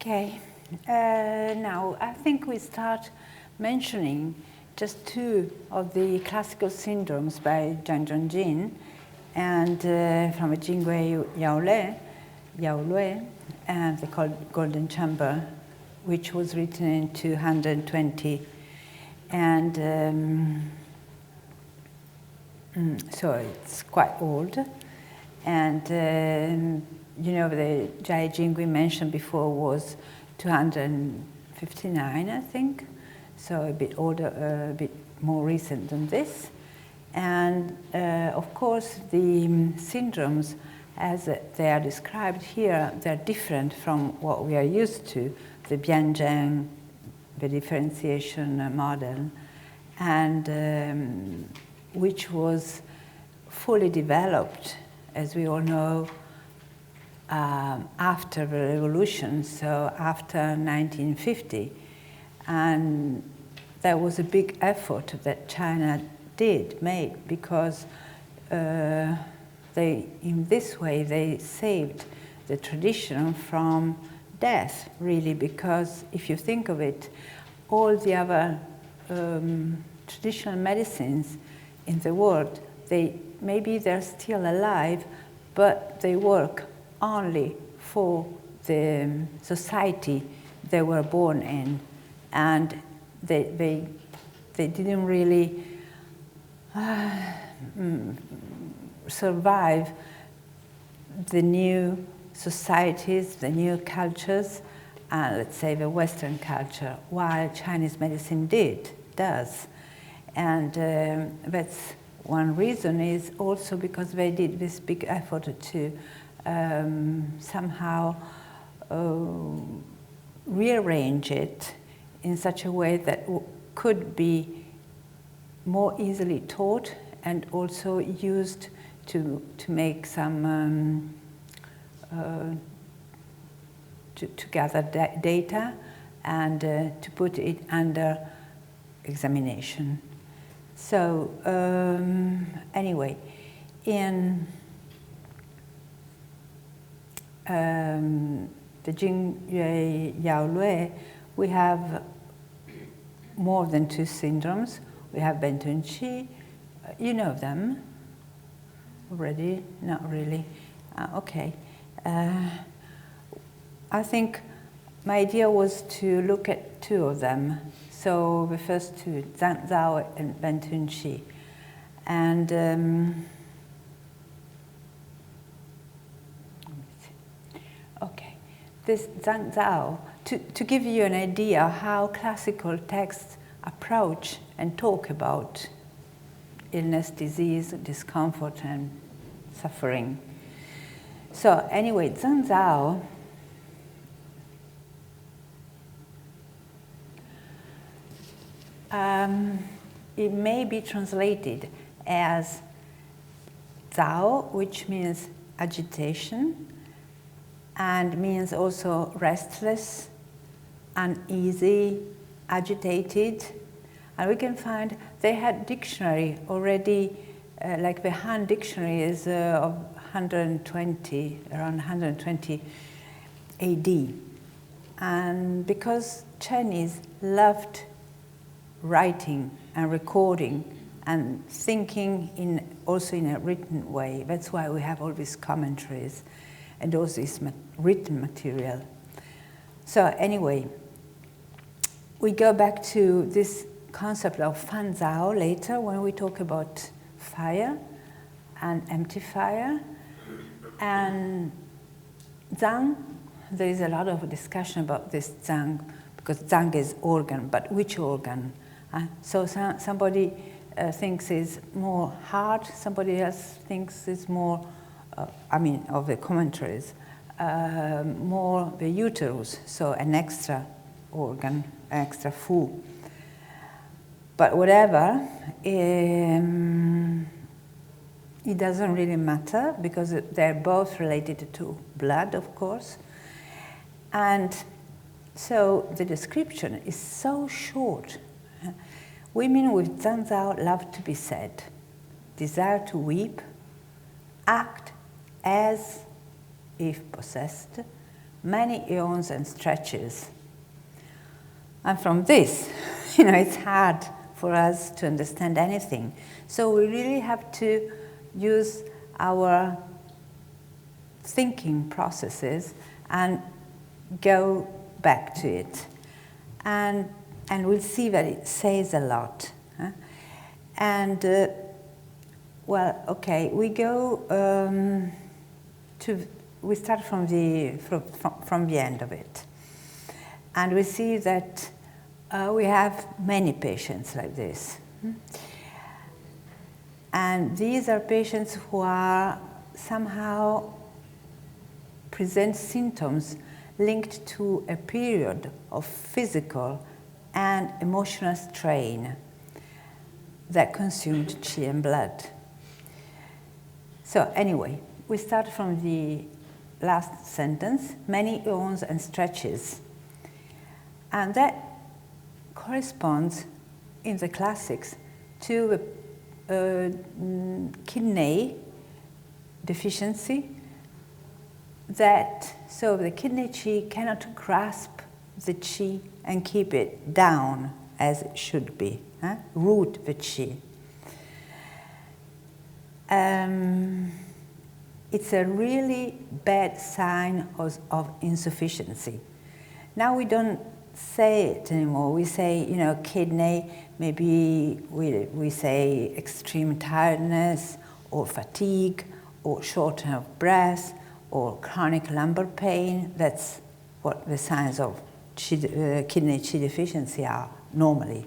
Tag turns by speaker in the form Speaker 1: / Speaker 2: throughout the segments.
Speaker 1: Okay, now I think we start mentioning just two of the classical syndromes by Zhang Zhongjin and from Jingwei Yaolue, and they called Golden Chamber, which was written in 220. And so it's quite old. And you know, the Jai Jing we mentioned before was 259, I think, so a bit older, a bit more recent than this. And of course, the syndromes, as they are described here, they're different from what we are used to, the Bianzheng, the differentiation model, and which was fully developed, as we all know, after the revolution, so after 1950. And there was a big effort that China made because in this way they saved the tradition from death, really, because if you think of it, all the other traditional medicines in the world, maybe they're still alive, but they work only for the society they were born in, and they didn't really survive the new societies, the new cultures, let's say the Western culture, while Chinese medicine does. And that's one reason, is also because they did this big effort to somehow rearrange it in such a way that could be more easily taught and also used to make some to gather data and to put it under examination. So anyway, in the Jingwei Yaolue, we have more than two syndromes. We have Bentunqi. You know them already? Not really. Okay. I think my idea was to look at two of them. So the first two, Zhang Zhao and Bentunqi. And okay, this Zhang Zhao, to give you an idea how classical texts approach and talk about illness, disease, discomfort, and suffering. So anyway, Zhang Zhao it may be translated as Zhao, which means agitation, and means also restless, uneasy, agitated. And we can find they had dictionary already, like the Han dictionary is of 120, around 120 AD. And because Chinese loved writing and recording and thinking also in a written way, that's why we have all these commentaries and all this written material. So anyway, we go back to this concept of fan zhao later when we talk about fire and empty fire. And zhang, there is a lot of discussion about this zhang, because zhang is organ, but which organ? So somebody thinks it's more heart, somebody else thinks it's more, of the commentaries, more the uterus, so an extra organ, extra fu. But whatever, it doesn't really matter because they're both related to blood, of course. And so the description is so short. Women with Zhang Zhao love to be sad, desire to weep, act as if possessed, many yawns and stretches. And from this, it's hard for us to understand anything. So we really have to use our thinking processes and go back to it. And we'll see that it says a lot. Huh? And, we go we start from the end of it. And we see that we have many patients like this. And these are patients who are somehow present symptoms linked to a period of physical and emotional strain that consumed qi and blood. So anyway, we start from the last sentence, many yawns and stretches. And that corresponds in the classics to a kidney deficiency so the kidney qi cannot grasp the qi and keep it down as it should be, root the qi. It's a really bad sign of insufficiency. Now we don't say it anymore. We say, kidney, maybe we say extreme tiredness or fatigue or shortness of breath or chronic lumbar pain. That's what the signs of kidney qi deficiency are normally.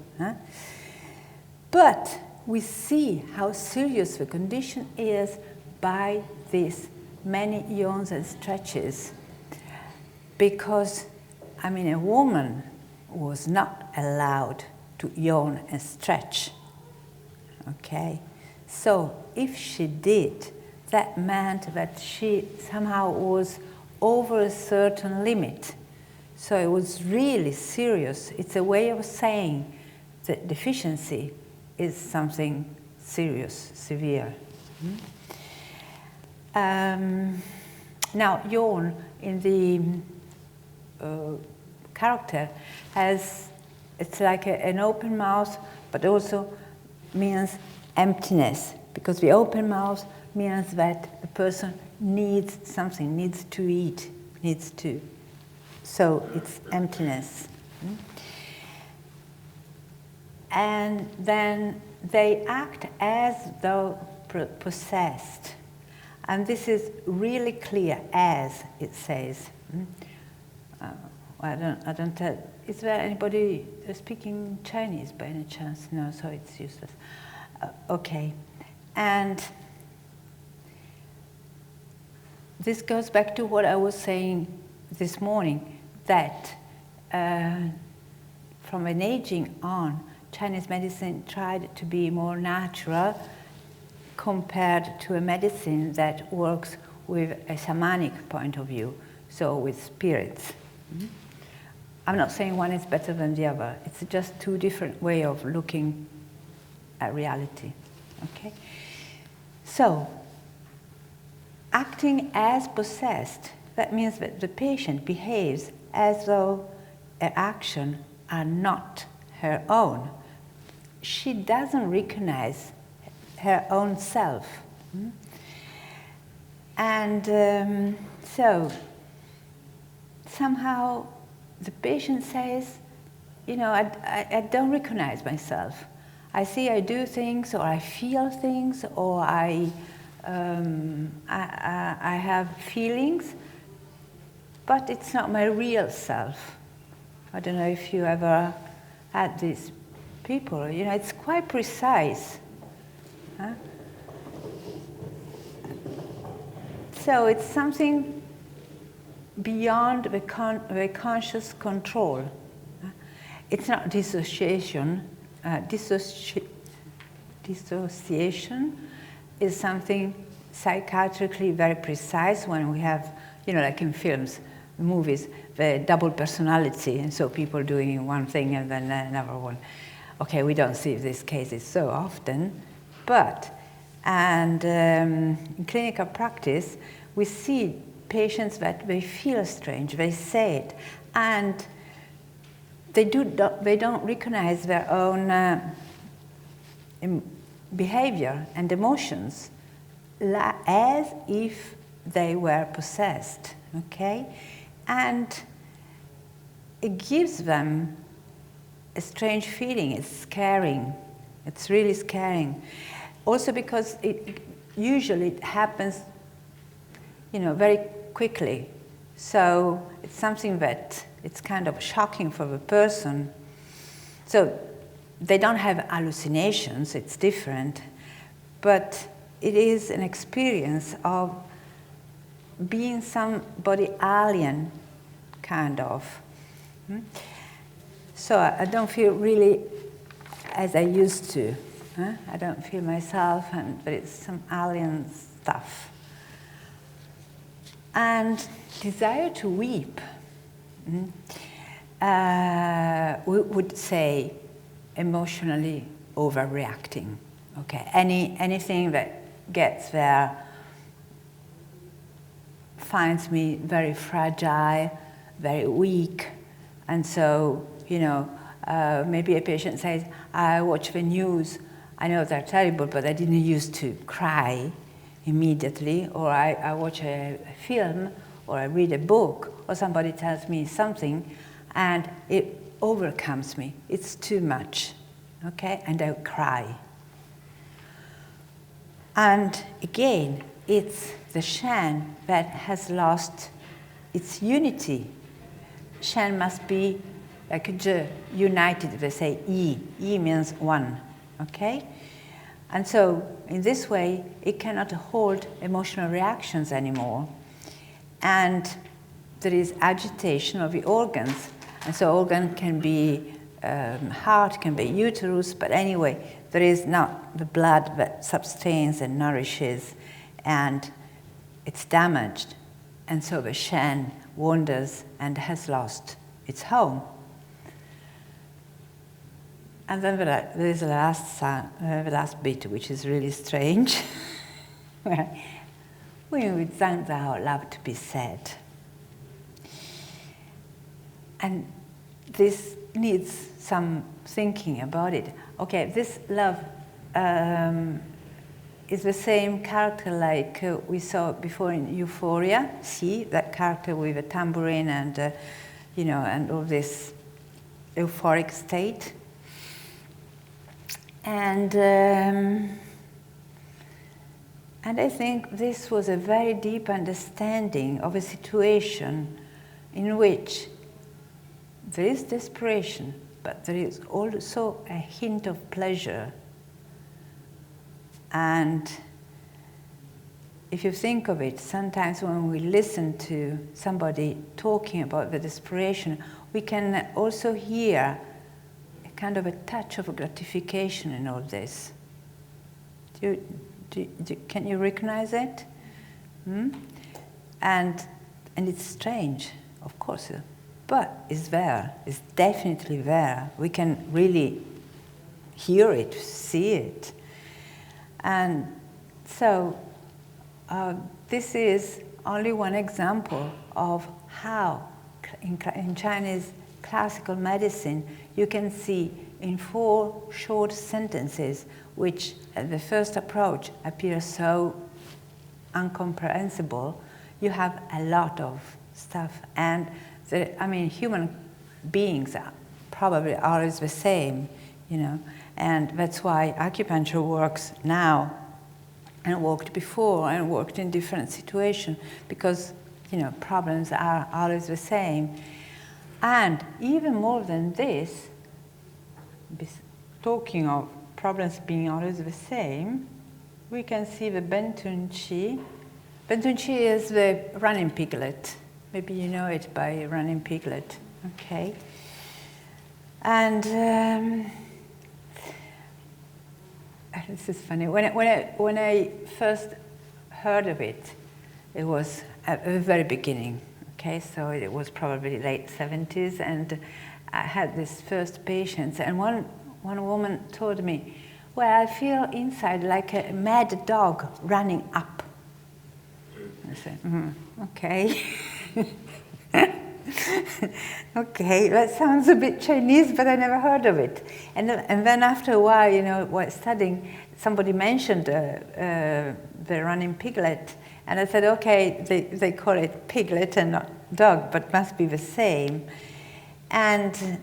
Speaker 1: But we see how serious the condition is by these many yawns and stretches, because a woman was not allowed to yawn and stretch. Okay? So if she did, that meant that she somehow was over a certain limit. So it was really serious. It's a way of saying that deficiency is something serious, severe. Now, yawn in the character it's like an open mouth, but also means emptiness, because the open mouth means that the person needs something, needs to eat, so it's emptiness. And then they act as though possessed. And this is really clear, as it says. I don't tell. Is there anybody speaking Chinese by any chance? No, so it's useless. Okay. And this goes back to what I was saying this morning, that from an aging on, Chinese medicine tried to be more natural compared to a medicine that works with a shamanic point of view, so with spirits. I'm not saying one is better than the other. It's just two different ways of looking at reality. Okay? So, acting as possessed, that means that the patient behaves as though her actions are not her own. She doesn't recognize her own self. And so somehow the patient says, I don't recognize myself. I see I do things, or I feel things, or I have feelings, but it's not my real self. I don't know if you ever had these people. It's quite precise. Huh? So it's something beyond the conscious control. It's not dissociation. Dissociation is something psychiatrically very precise when we have, like in films, movies, the double personality, and so people doing one thing and then another one. Okay, we don't see these cases so often, but, in clinical practice, we see patients that they feel strange, they say it, and they don't recognize their own behavior and emotions as if they were possessed, okay? And it gives them a strange feeling. It's scaring. It's really scaring. Also because it usually happens, very quickly. So it's something that it's kind of shocking for the person. So they don't have hallucinations, it's different, but it is an experience of being somebody alien, kind of. So I don't feel really as I used to. I don't feel myself, and there is some alien stuff. And desire to weep, we would say emotionally overreacting. Okay, anything that gets there finds me very fragile, very weak, and so maybe a patient says, "I watch the news. I know they're terrible, but I didn't used to cry immediately." Or I watch a film, or I read a book, or somebody tells me something, and it overcomes me. It's too much, okay? And I cry. And again, it's the Shen that has lost its unity. Shen must be like a J, united. They say E. E means one, okay? And so, in this way, it cannot hold emotional reactions anymore. And there is agitation of the organs. And so organ can be heart, can be uterus, but anyway, there is not the blood that sustains and nourishes, and it's damaged. And so the Shen wanders and has lost its home. And then there is the last bit, which is really strange. We with Zhang Zhao love to be said. And this needs some thinking about it. Okay, this love is the same character like we saw before in Euphoria. See, that character with a tambourine and, and all this euphoric state. And I think this was a very deep understanding of a situation in which there is desperation, but there is also a hint of pleasure. And if you think of it, sometimes when we listen to somebody talking about the desperation, we can also hear a kind of a touch of gratification in all this. Can you recognize it? And it's strange, of course, but it's there. It's definitely there. We can really hear it, see it. And so this is only one example of how in Chinese classical medicine you can see in 4 short sentences, which at the first approach appear so incomprehensible, you have a lot of stuff. And human beings are probably always the same, and that's why acupuncture works now and worked before and worked in different situations, because problems are always the same. And even more than this, talking of problems being always the same, we can see the Bentun Chi. Bentun Chi is the running piglet. Maybe you know it by running piglet, okay? And this is funny. When I first heard of it, it was at the very beginning, okay? So it was probably late 70s, and I had this first patient, and one woman told me, "Well, I feel inside like a mad dog running up." I say, okay. Okay, that sounds a bit Chinese, but I never heard of it. And then after a while, you know, while studying, somebody mentioned the running piglet, and I said, okay, they call it piglet and not dog, but must be the same. And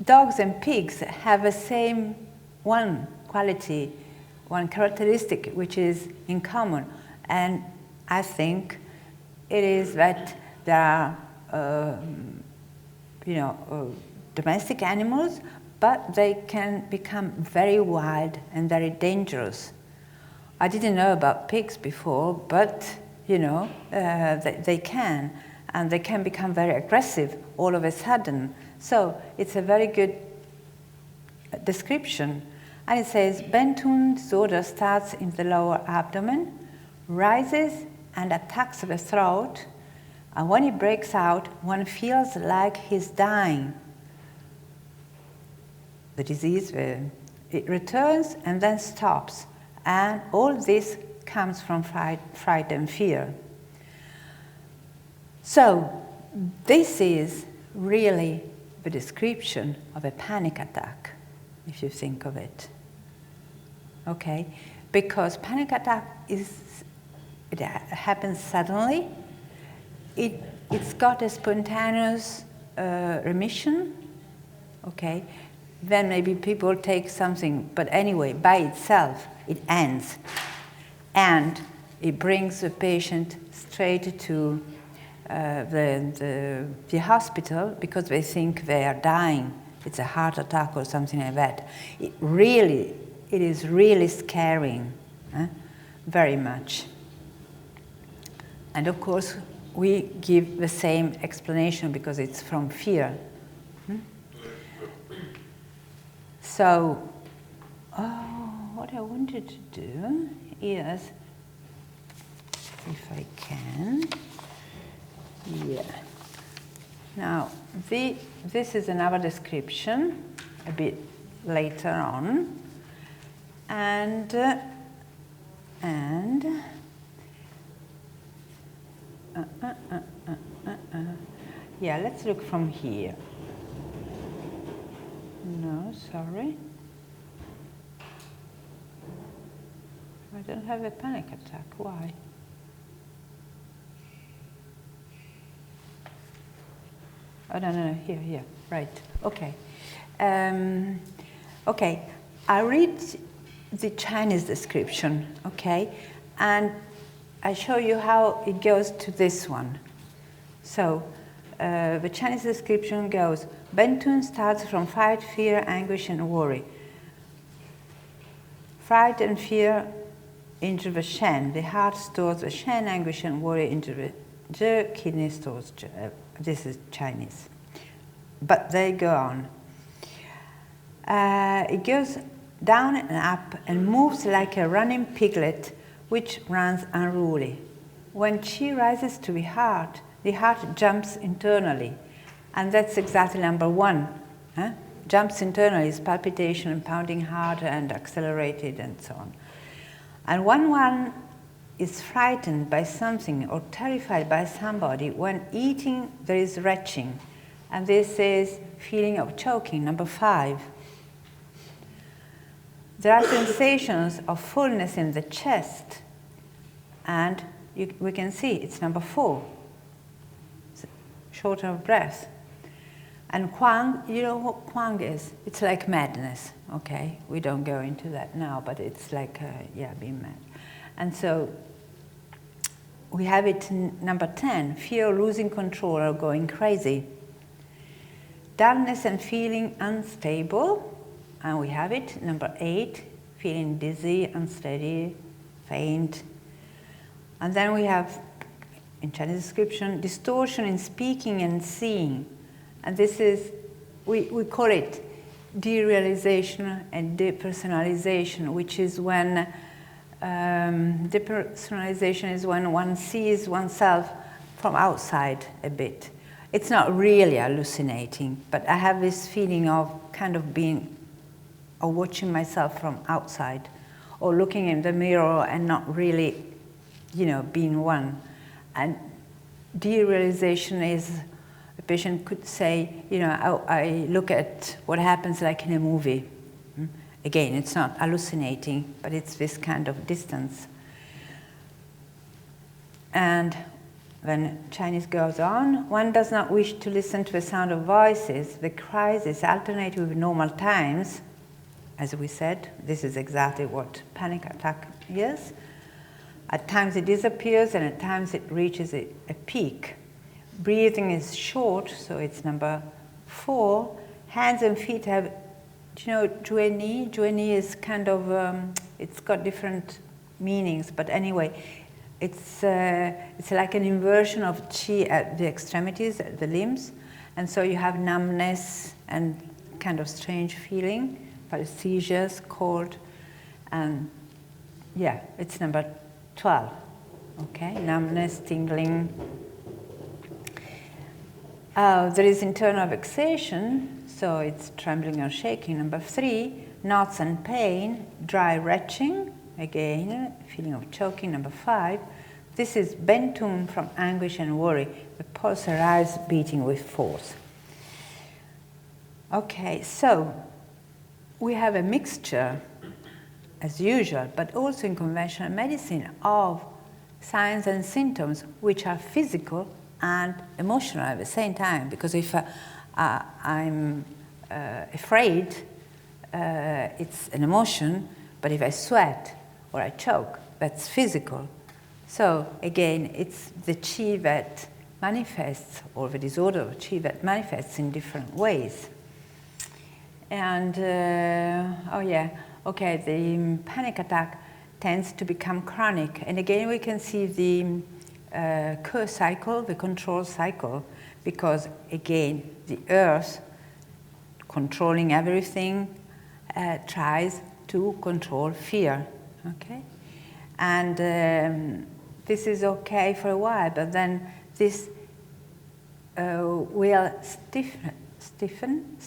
Speaker 1: dogs and pigs have the same one quality, one characteristic, which is in common. And I think it is that there are domestic animals, but they can become very wild and very dangerous. I didn't know about pigs before, but they can, and they can become very aggressive all of a sudden. So it's a very good description. And it says, Bentun disorder starts in the lower abdomen, rises and attacks the throat, and when it breaks out, one feels like he's dying. The disease, it returns and then stops. And all this comes from fright and fear. So this is really the description of a panic attack, if you think of it. Okay? Because panic attack it happens suddenly. It's got a spontaneous remission, okay? Then maybe people take something, but anyway, by itself, it ends. And it brings the patient straight to the hospital because they think they are dying. It's a heart attack or something like that. It is really scaring, very much. And of course, we give the same explanation because it's from fear. So, what I wanted to do is, if I can, Now, this is another description, a bit later on, yeah, let's look from here. No, sorry. I don't have a panic attack. Why? Oh, no, here, right, okay. Okay, I read the Chinese description, okay, and I show you how it goes to this one. So, the Chinese description goes, Bentun starts from fright, fear, anguish, and worry. Fright and fear into the Shen. The heart stores the Shen, anguish and worry into the Zhe, kidney stores Zhe. This is Chinese. But they go on. It goes down and up and moves like a running piglet which runs unruly. When qi rises to the heart jumps internally. And that's exactly number one. Jumps internally is palpitation and pounding heart and accelerated and so on. And when one is frightened by something or terrified by somebody, when eating there is retching. And this is feeling of choking, number 5. There are sensations of fullness in the chest, and we can see it's number 4. Short of breath. And Quang, you know what Quang is? It's like madness, okay? We don't go into that now, but it's like, being mad. And so we have it in number 10, fear of losing control or going crazy. Dullness and feeling unstable, and we have it, number 8, feeling dizzy, unsteady, faint. And then we have, in Chinese description, distortion in speaking and seeing. And this is, we call it derealization and depersonalization, which is when depersonalization is when one sees oneself from outside a bit. It's not really hallucinating, but I have this feeling of kind of being, or watching myself from outside, or looking in the mirror and not really being one. And derealization is, a patient could say, I look at what happens like in a movie. Again, it's not hallucinating, but it's this kind of distance. And when Chinese goes on, one does not wish to listen to the sound of voices. The crisis alternate with normal times. As we said, this is exactly what panic attack is. At times it disappears, and at times it reaches a peak. Breathing is short, so it's number 4. Hands and feet have, Jueni? Jueni is kind of, it's got different meanings, but anyway, it's like an inversion of qi at the extremities, at the limbs, and so you have numbness and kind of strange feeling, paresthesias, cold, and yeah, it's number 12. Okay, numbness, tingling. There is internal vexation, so it's trembling or shaking. Number 3, knots and pain, dry retching, again, feeling of choking. Number 5, this is bentum from anguish and worry. The pulse arrives beating with force. Okay, so we have a mixture, as usual, but also in conventional medicine, of signs and symptoms which are physical and emotional at the same time. Because if I'm afraid, it's an emotion, but if I sweat or I choke, that's physical. So again, it's the qi that manifests, or the disorder of qi that manifests in different ways. And, the panic attack tends to become chronic. And again, we can see the Ke cycle, the control cycle, because again, the earth, controlling everything, tries to control fear, okay? And this is okay for a while, but then this will stiffen,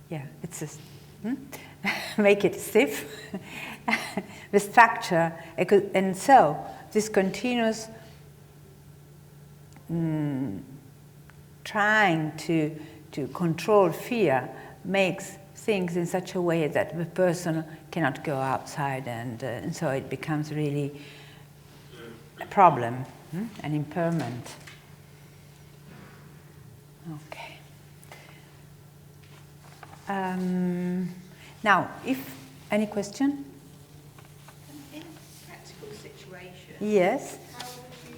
Speaker 1: yeah, it's a, make it stiff, the structure, and so this continuous trying to control fear makes things in such a way that the person cannot go outside, and so it becomes really a problem, an impairment. Okay. Now, if any question?
Speaker 2: In a practical situation,
Speaker 1: yes.
Speaker 2: How would you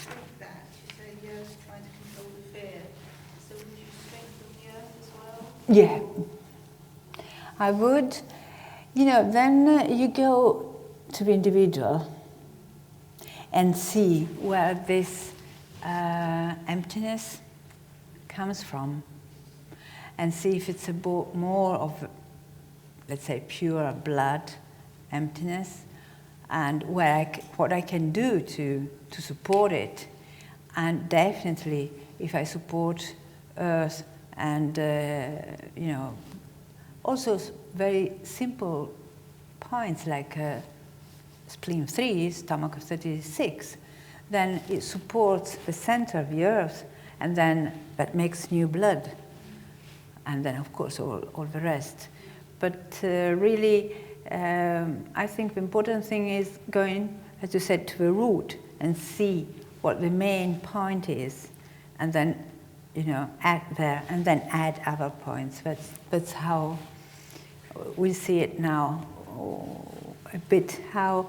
Speaker 2: treat that? You say the earth's trying to control the fear. So would you strengthen the earth as well?
Speaker 1: Yeah, I would. Then you go to the individual and see where this emptiness comes from, and see if it's more of, let's say, pure blood emptiness, and what I can do to support it. And definitely, if I support earth and also very simple points like spleen 3, stomach 36, then it supports the center of the earth, and then that makes new blood. And then, of course, all the rest. But really, I think the important thing is going, as you said, to the root and see what the main point is, and then, add there, and then add other points. That's how we see it now, a bit how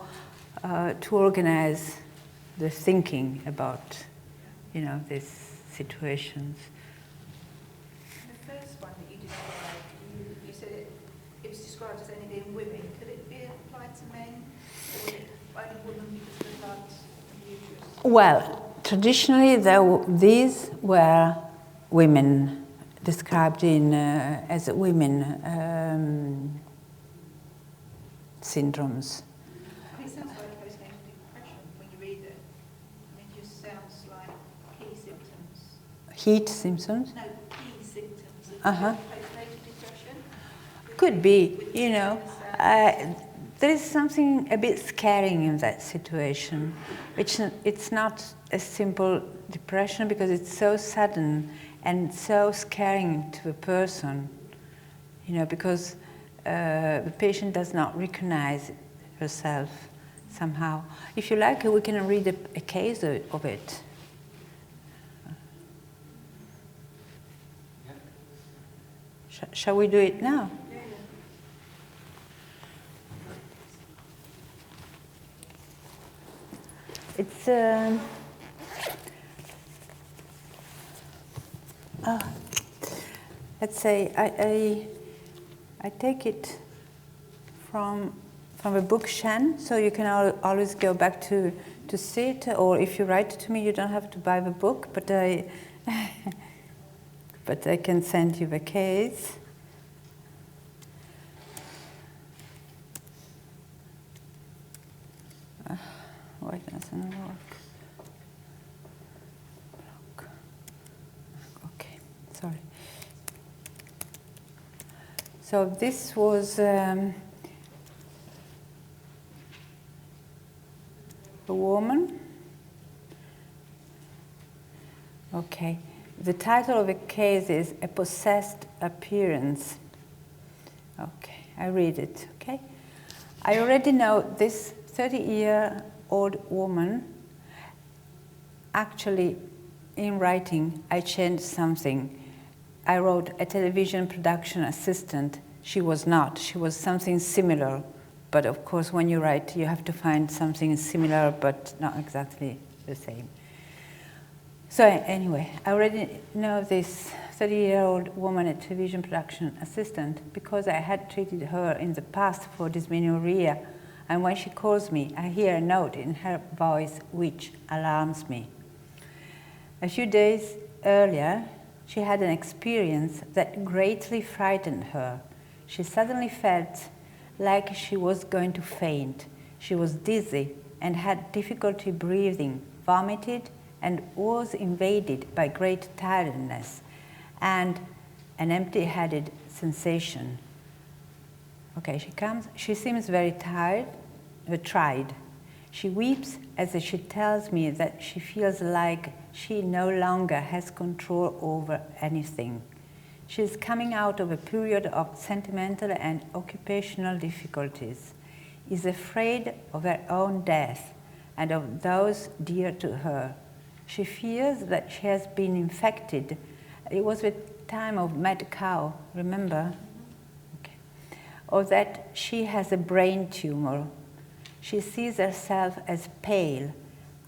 Speaker 1: to organize the thinking about, these situations.
Speaker 2: You said it was described as only being women. Could it be applied to men, or would it only women because of the blood and the uterus?
Speaker 1: Well, traditionally these were women, described as women syndromes.
Speaker 2: It sounds like postnatal depression when you read it. It just sounds like key symptoms.
Speaker 1: Heat symptoms?
Speaker 2: No, key symptoms of
Speaker 1: Uh-huh.
Speaker 2: postnatal depression.
Speaker 1: Could be, there is something a bit scaring in that situation. It's not a simple depression because it's so sudden and so scaring to a person, because the patient does not recognize herself somehow. If you like, we can read a case of it. Shall we do it now? It's let's say I take it from a book Shen, so you can always go back to see it, or if you write to me, you don't have to buy the book, but I can send you the case. Why doesn't it work? Block. Okay, sorry. So this was a woman. Okay. The title of the case is A Possessed Appearance. Okay, I read it, okay? I already know this 30-year-old woman. Actually, in writing, I changed something. I wrote a television production assistant. She was not. She was something similar. But of course, when you write, you have to find something similar, but not exactly the same. So anyway, I already know this 30-year-old woman, a television production assistant, because I had treated her in the past for dysmenorrhea. And when she calls me, I hear a note in her voice which alarms me. A few days earlier, she had an experience that greatly frightened her. She suddenly felt like she was going to faint. She was dizzy and had difficulty breathing, vomited, and was invaded by great tiredness and an empty-headed sensation. Okay, she seems very tried. She weeps as she tells me that she feels like she no longer has control over anything. She is coming out of a period of sentimental and occupational difficulties, is afraid of her own death and of those dear to her. She fears that she has been infected. It was the time of mad cow, remember? Okay. Or that she has a brain tumor. She sees herself as pale.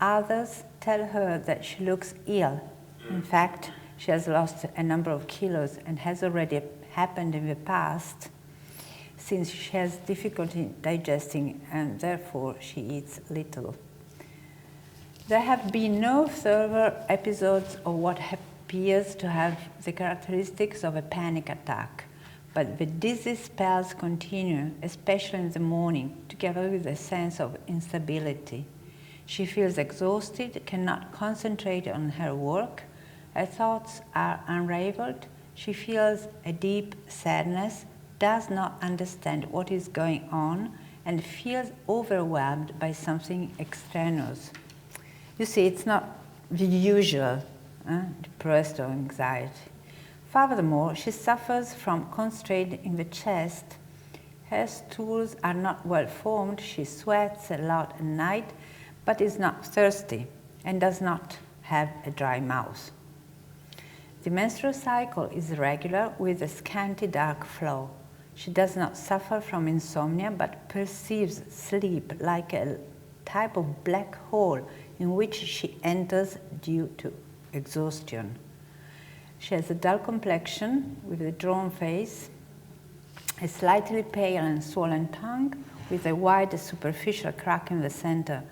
Speaker 1: Others tell her that she looks ill. In fact, she has lost a number of kilos and has already happened in the past, since she has difficulty digesting and therefore she eats little. There have been no further episodes of what appears to have the characteristics of a panic attack, but the dizzy spells continue, especially in the morning, together with a sense of instability. She feels exhausted, cannot concentrate on her work, her thoughts are unraveled, she feels a deep sadness, does not understand what is going on, and feels overwhelmed by something extraneous. You see, it's not the usual depressed or anxiety. Furthermore, she suffers from constraint in the chest. Her stools are not well formed. She sweats a lot at night, but is not thirsty and does not have a dry mouth. The menstrual cycle is regular with a scanty dark flow. She does not suffer from insomnia, but perceives sleep like a type of black hole in which she enters due to exhaustion. She has a dull complexion with a drawn face, a slightly pale and swollen tongue with a wide superficial crack in the center,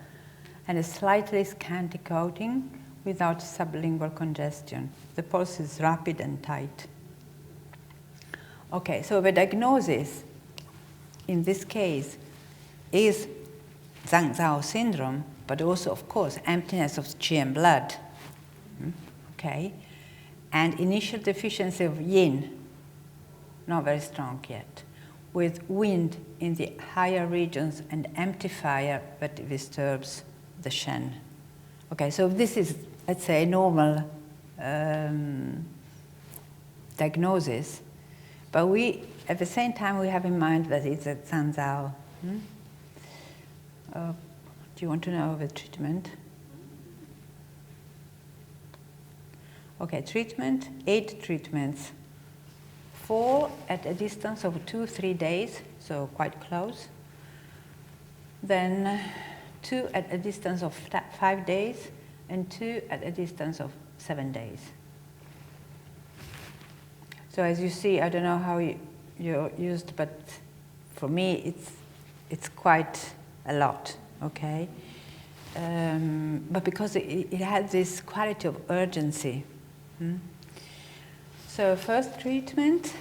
Speaker 1: and a slightly scanty coating without sublingual congestion. The pulse is rapid and tight. Okay, so the diagnosis in this case is Zhang Zhao syndrome, but also, of course, emptiness of qi and blood, okay, and initial deficiency of yin, not very strong yet, with wind in the higher regions and empty fire that disturbs the Shen. Okay, so this is, let's say, a normal diagnosis, but at the same time, we have in mind that it's a Zanzao. Do you want to know the treatment? Okay, treatment, 8 treatments. 4 at a distance of 2-3 days, so quite close. Then 2 at a distance of 5 days, and 2 at a distance of 7 days. So as you see, I don't know how you're used, but for me it's quite a lot, okay? But because it had this quality of urgency. So first treatment,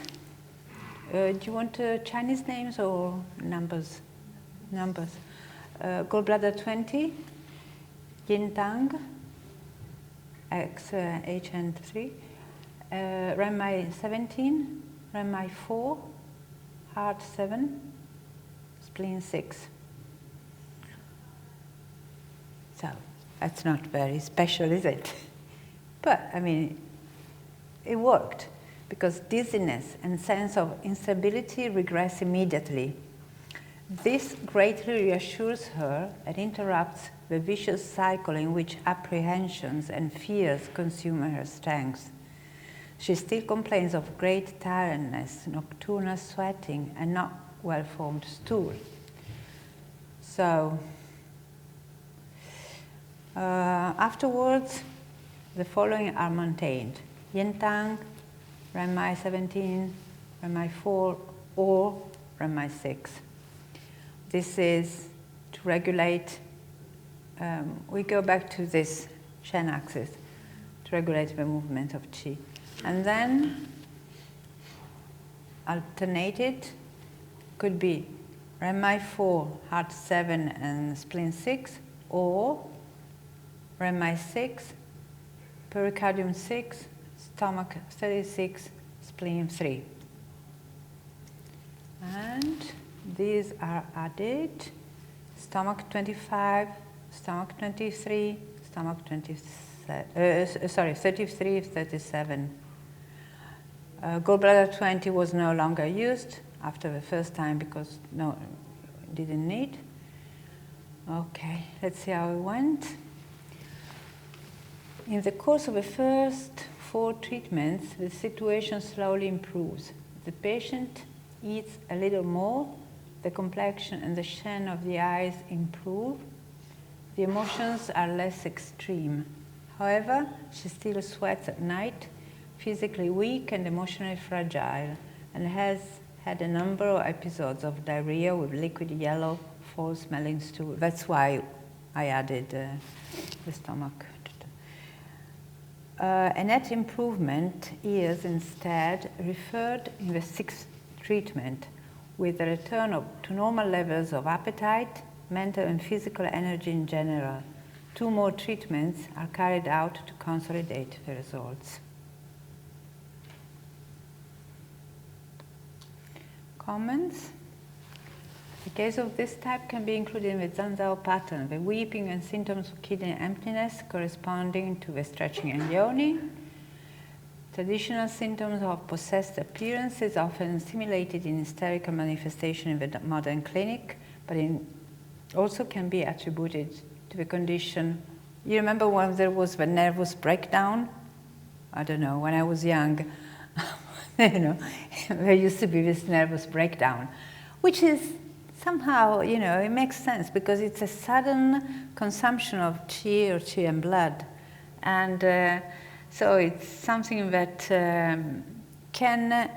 Speaker 1: do you want Chinese names or numbers? Numbers. Gallbladder 20, Yin Tang, XHN3, Renmai 17, Renmai 4, Heart 7, Spleen 6. So that's not very special, is it? But I mean, it worked because dizziness and sense of instability regress immediately. This greatly reassures her and interrupts the vicious cycle in which apprehensions and fears consume her strength. She still complains of great tiredness, nocturnal sweating, and not well-formed stool. So, afterwards, the following are maintained. Yin Tang, Renmai 17, Renmai 4, or Renmai 6. This is to regulate, we go back to this Shen axis, to regulate the movement of qi. And then alternated could be Renmai 4, Heart 7 and Spleen 6, or Renmai 6, Pericardium 6, Stomach 36, Spleen 3. And these are added: stomach 25, stomach 23, stomach 33, 37. Gallbladder 20 was no longer used after the first time because didn't need. Okay, let's see how it went. In the course of the first 4 treatments, the situation slowly improves. The patient eats a little more, the complexion and the Shen of the eyes improve, the emotions are less extreme. However, she still sweats at night, physically weak and emotionally fragile, and has had a number of episodes of diarrhea with liquid yellow, foul-smelling stool. That's why I added the stomach. A net improvement is instead referred in the 6th treatment, with a return to normal levels of appetite, mental and physical energy in general. 2 more treatments are carried out to consolidate the results. Comments? The case of this type can be included in the Zanzao pattern, the weeping and symptoms of kidney emptiness corresponding to the stretching and yawning. Traditional symptoms of possessed appearances often simulated in hysterical manifestation in the modern clinic, but also can be attributed to the condition. You remember when there was the nervous breakdown? I don't know, when I was young, there used to be this nervous breakdown, which is somehow, it makes sense because it's a sudden consumption of qi or qi and blood. And so it's something that can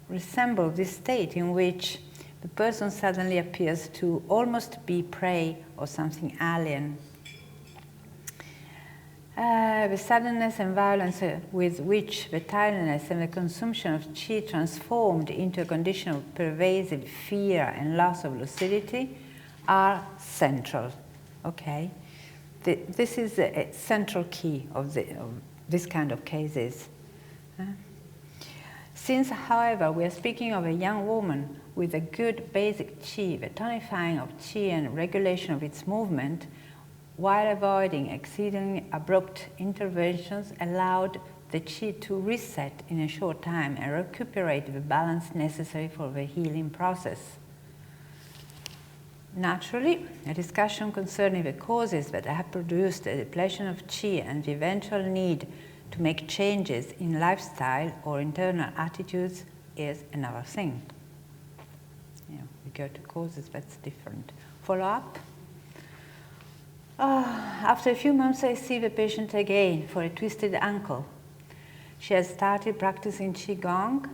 Speaker 1: resemble this state in which the person suddenly appears to almost be prey or something alien. The suddenness and violence with which the tiredness and the consumption of qi transformed into a condition of pervasive fear and loss of lucidity are central. Okay, this is a central key of this kind of cases. Since, however, we are speaking of a young woman with a good basic qi, the tonifying of qi and regulation of its movement, while avoiding exceedingly abrupt interventions, allowed the qi to reset in a short time and recuperate the balance necessary for the healing process. Naturally, a discussion concerning the causes that have produced the depletion of qi and the eventual need to make changes in lifestyle or internal attitudes is another thing. We go to causes, that's different. Follow-up. After a few months, I see the patient again for a twisted ankle. She has started practicing Qigong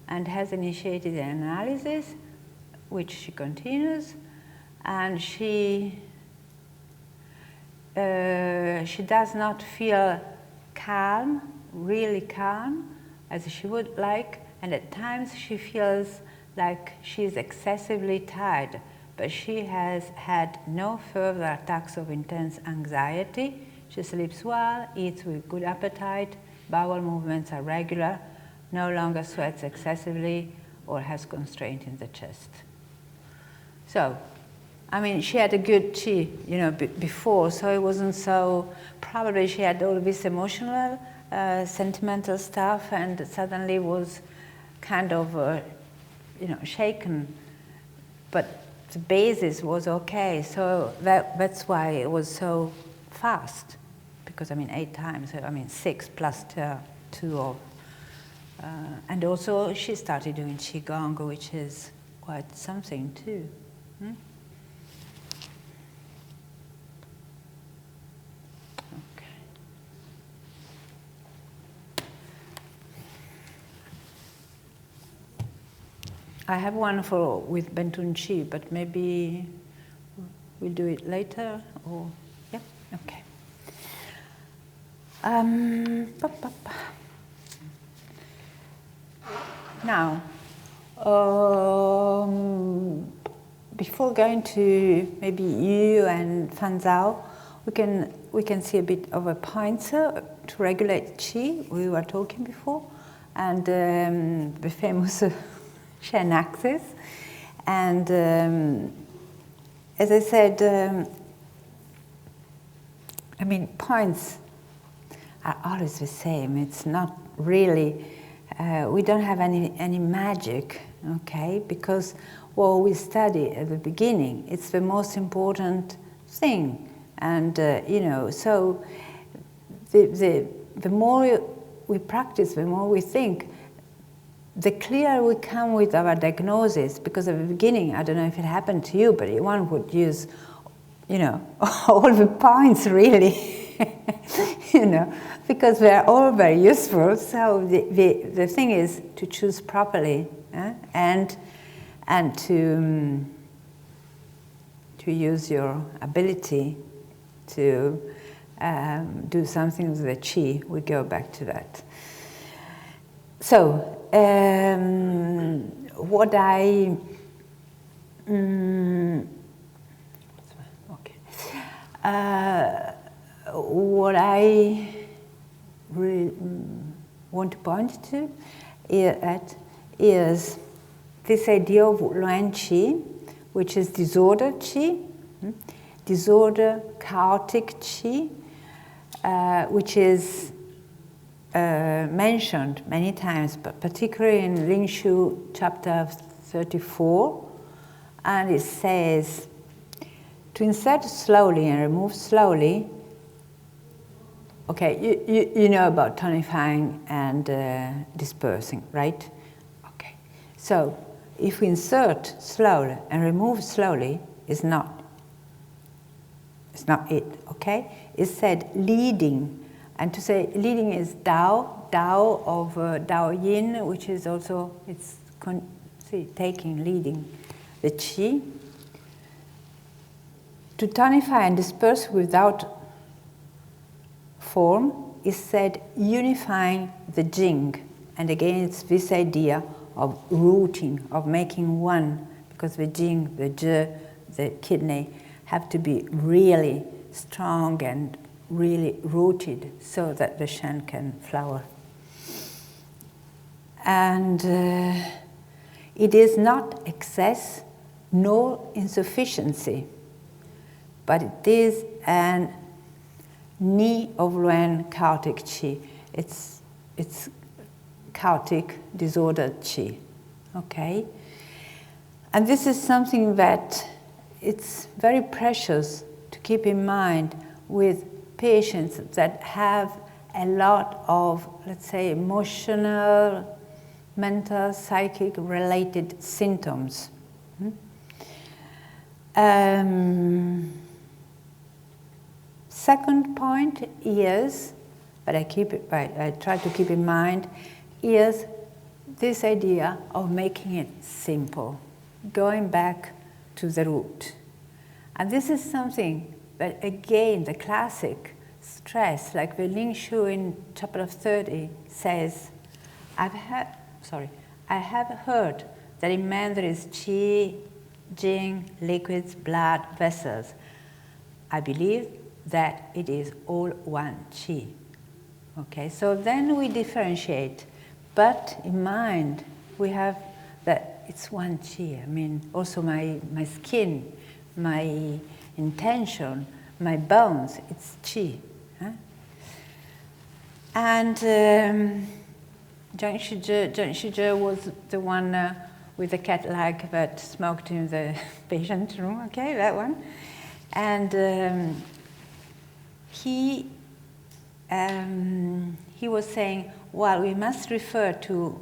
Speaker 1: and has initiated an analysis, which she continues, and she does not feel calm, really calm, as she would like, and at times she feels like she is excessively tired, but she has had no further attacks of intense anxiety. She sleeps well, eats with good appetite, bowel movements are regular, no longer sweats excessively, or has constraint in the chest. So, I mean, she had a good qi, before, so it wasn't so, probably she had all this emotional, sentimental stuff, and suddenly was kind of, shaken, but the basis was okay, so that's why it was so fast, because 8 times, 6 plus 2 of, and also she started doing Qigong, which is quite something too. I have one with Bentun Chi, but maybe we'll do it later, or, yeah, okay. Now, before going to maybe you and Fan Zhao, we can see a bit of a pointer to regulate Qi, we were talking before, and the famous Shen axis, and as I said, points are always the same. It's not really, we don't have any magic, okay? Because what we study at the beginning, it's the most important thing, and so the more we practice, the more we think, the clearer we come with our diagnosis, because at the beginning, I don't know if it happened to you, but one would use, all the points really, because they're all very useful. So the thing is to choose properly, and to use your ability to do something with the qi. We go back to that. So, what I really want to point to is this idea of Luan Qi, which is disorder Qi, disorder, chaotic Qi, which is mentioned many times, but particularly in Ling Shu chapter 34, and it says, to insert slowly and remove slowly. Okay, you know about tonifying and dispersing, right? Okay, so if we insert slowly and remove slowly, it's not it, okay? It's said leading. And to say leading is Dao of Dao Yin, which is also, taking, leading the Qi. To tonify and disperse without form is said unifying the Jing. And again, it's this idea of rooting, of making one, because the Jing, the Zhi, the kidney, have to be really strong and really rooted so that the Shen can flower. And It is not excess nor insufficiency, but it is an Ni of Luen chaotic Qi. It's chaotic, disordered Qi. Okay? And this is something that it's very precious to keep in mind with patients that have a lot of, let's say, emotional, mental, psychic related symptoms. Second point is, but I try to keep in mind, is this idea of making it simple, going back to the root. And this is something that, again, the classic stress, like the Ling Shu in chapter 30 says, I have heard that in men there is qi, jing, liquids, blood, vessels. I believe that it is all one qi. Okay, so then we differentiate, but in mind we have that it's one qi. I mean, also my skin, my intention, my bones, it's qi. Huh? And Zhang Shizhe was the one with the cat lag that smoked in the patient room, okay, that one. And he was saying, well, we must refer to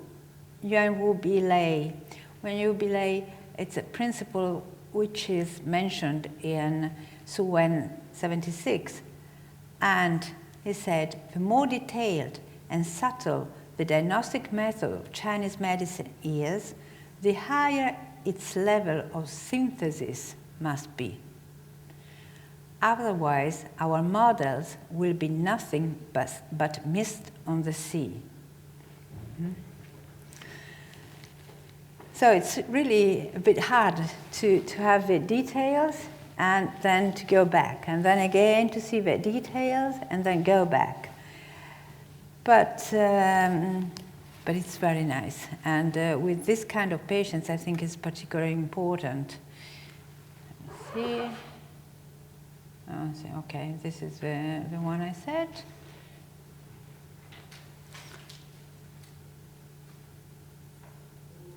Speaker 1: Yuan Wu Bi Lei. When Wu Bi Lei, it's a principle which is mentioned in Su Wen 76. And he said, the more detailed and subtle the diagnostic method of Chinese medicine is, the higher its level of synthesis must be. Otherwise, our models will be nothing but mist on the sea. So it's really a bit hard to have the details and then to go back, and then again to see the details and then go back. But it's very nice. And with this kind of patients, I think it's particularly important. Let me see. Okay, this is the one I said.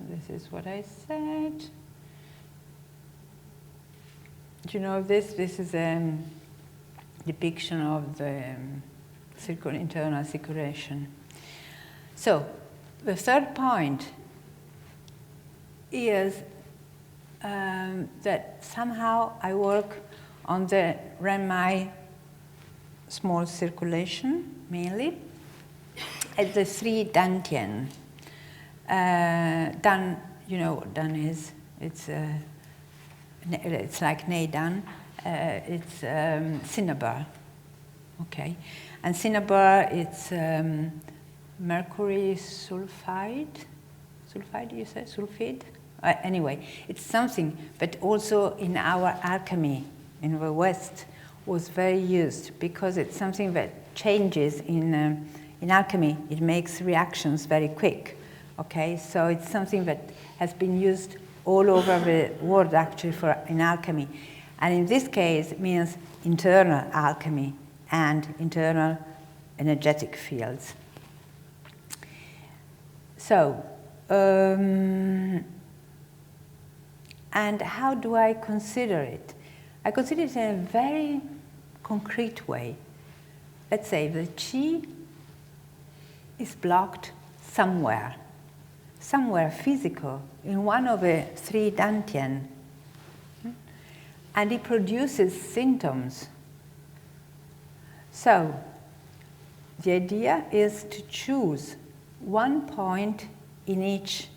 Speaker 1: This is what I said. Do you know this? This is a depiction of the internal circulation. So, the third point is that somehow I work on the Renmai small circulation, mainly, at the 3 dantian. Dan, you know what Dan is? It's like Neidan. It's cinnabar, okay? And cinnabar, it's mercury sulfide. Sulfide, you say? Sulfide? Anyway, it's something that also in our alchemy in the West was very used, because it's something that changes in alchemy. It makes reactions very quick. Okay, so it's something that has been used all over the world actually in alchemy. And in this case, it means internal alchemy and internal energetic fields. So, and how do I consider it? I consider it in a very concrete way. Let's say the qi is blocked somewhere physical, in one of the 3 dantian, and it produces symptoms. So, the idea is to choose one point in each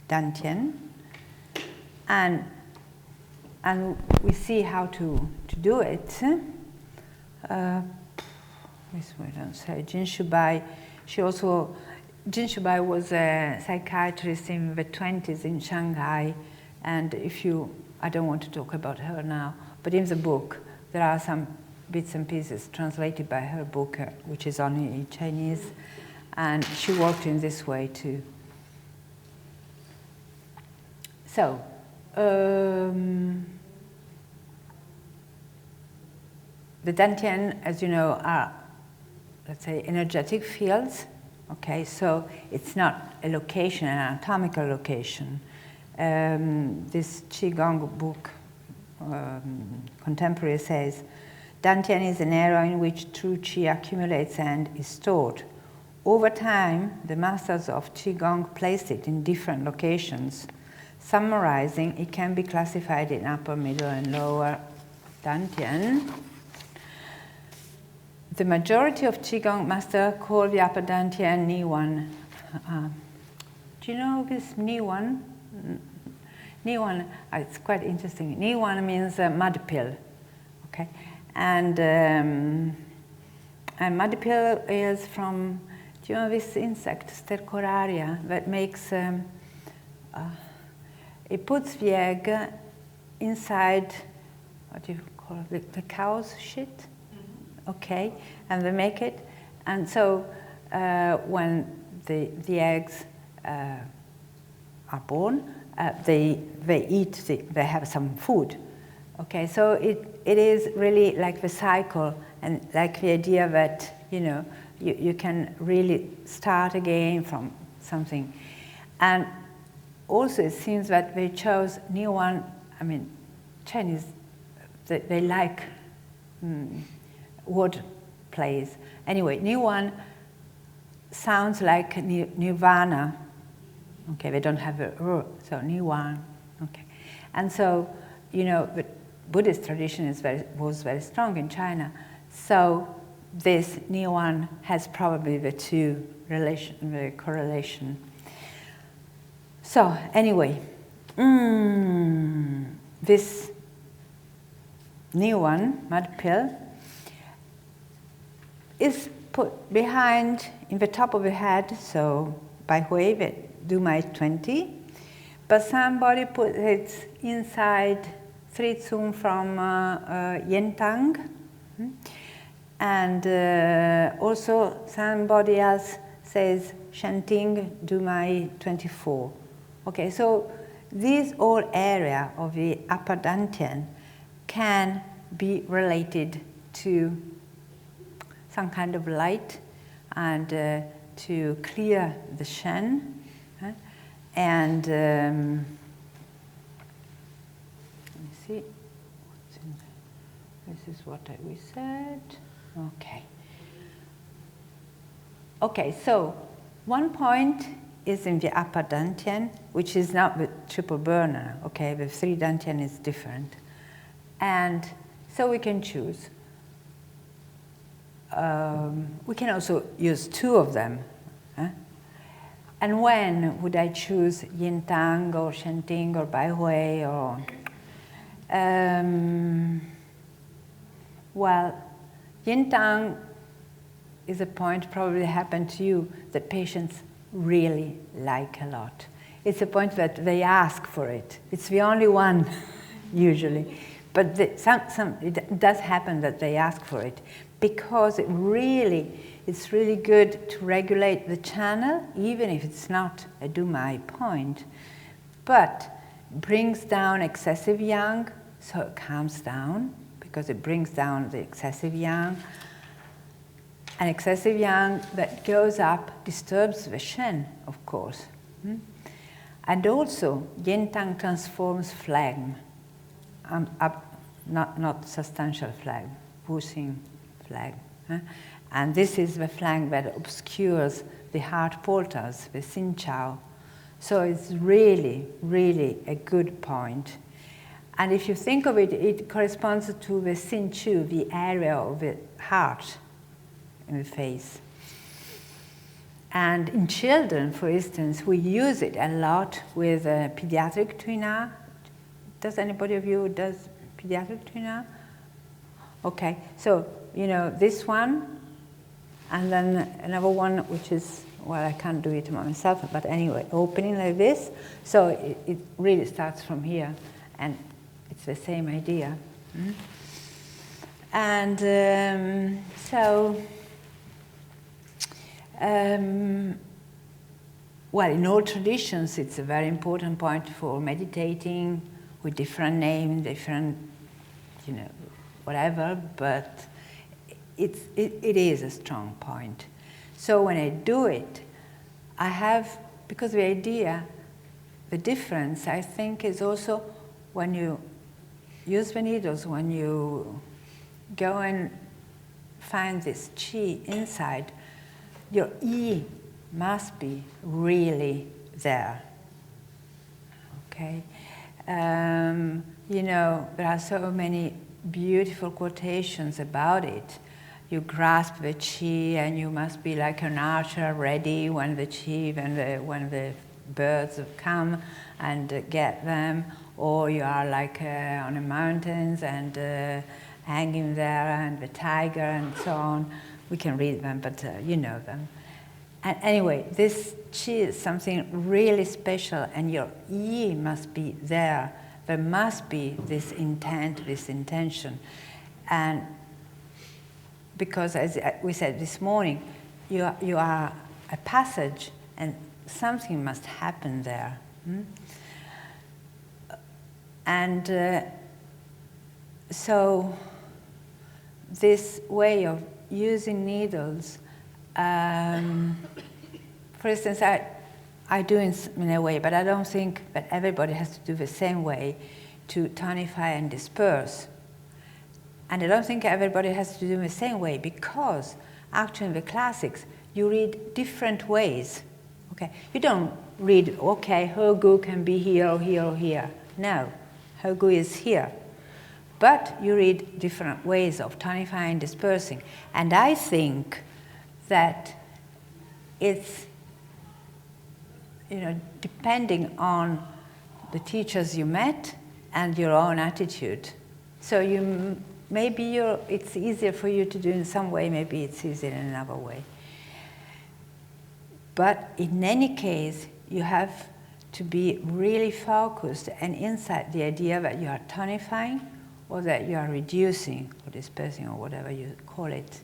Speaker 1: dantian, and we see how to do it. This way, don't say. Jin Shubai, Jin Shubai was a psychiatrist in the 20s in Shanghai, and I don't want to talk about her now, but in the book there are some bits and pieces translated by her book, which is only in Chinese, and she worked in this way too. So, the dantian, as you know, are, let's say, energetic fields. Okay, so it's not a location, an anatomical location. This Qigong book, contemporary, says, dantian is an area in which true qi accumulates and is stored. Over time, the masters of Qigong placed it in different locations. Summarizing, it can be classified in upper, middle, and lower dantian. The majority of Qigong masters call the upper dantian Niwan. Do you know this Niwan? Niwan, it's quite interesting. Niwan means mud pill, okay? And mud pill is from, do you know this insect, Stercoraria, that makes, it puts the egg inside, what do you call it, the cow's shit? Okay, and they make it, and so when the eggs are born, they eat, they have some food. Okay, so it is really like the cycle, and like the idea that, you know, you can really start again from something. And also it seems that they chose Niwan, I mean, Chinese, they like word plays. Anyway, Niwan sounds like nirvana. Okay, they don't have a so Niwan. Okay, and so, you know, the Buddhist tradition was very strong in China. So this Niwan has probably the two the correlation. So anyway, this Niwan, mud pill, is put behind, in the top of the head, so by way they do my 20, but somebody put it inside 3 tsum from Yentang, and also somebody else says Shanting do my 24. Okay, so this whole area of the upper dantian can be related to some kind of light and to clear the Shen. And let me see. This is what we said. Okay. Okay, so one point is in the upper dantian, which is not the triple burner. Okay, the 3 dantian is different. And so we can choose. We can also use 2 of them. And when would I choose Yin Tang or Shen Ting or Bai Hui or? Well, Yin Tang is a point probably happened to you that patients really like a lot. It's a point that they ask for it. It's the only one usually, but it does happen that they ask for it, because it's really good to regulate the channel, even if it's not a do-my point, but brings down excessive yang, so it calms down, because it brings down the excessive yang. And excessive yang that goes up disturbs the Shen, of course. And also, Yin Tang transforms phlegm, not substantial phlegm, Wuxing phlegm. And this is the phlegm that obscures the heart portals, the Xin Chao. So it's really, really a good point. And if you think of it, it corresponds to the Xin Chu, the area of the heart in the face. And in children, for instance, we use it a lot with pediatric tuina. Does anybody of you does pediatric tuina? Okay, so you know this one, and then another one which is, well, I can't do it myself, but anyway, opening like this. So it really starts from here, and it's the same idea. And well, in all traditions, it's a very important point for meditating with different names, different, whatever, but it is a strong point. So when I do it, I have, because the idea, the difference, I think, is also when you use the needles, when you go and find this chi inside, your yi must be really there. Okay? There are so many beautiful quotations about it. You grasp the chi and you must be like an archer ready when the chi, when the birds come and get them, or you are like on the mountains and hanging there, and the tiger and so on. We can read them, but you know them. And anyway, this chi is something really special, and your yi must be there. There must be this intent, this intention. And because, as we said this morning, you are a passage, and something must happen there. And so this way of using needles, for instance, I do in a way, but I don't think that everybody has to do the same way to tonify and disperse. And I don't think everybody has to do the same way, because actually in the classics, you read different ways. Okay, you don't read, okay, Hogu can be here or here or here. No, Hogu is here. But you read different ways of tonifying and dispersing. And I think that it's, depending on the teachers you met and your own attitude. So it's easier for you to do in some way, maybe it's easier in another way. But in any case, you have to be really focused and inside the idea that you are tonifying or that you are reducing or dispersing or whatever you call it.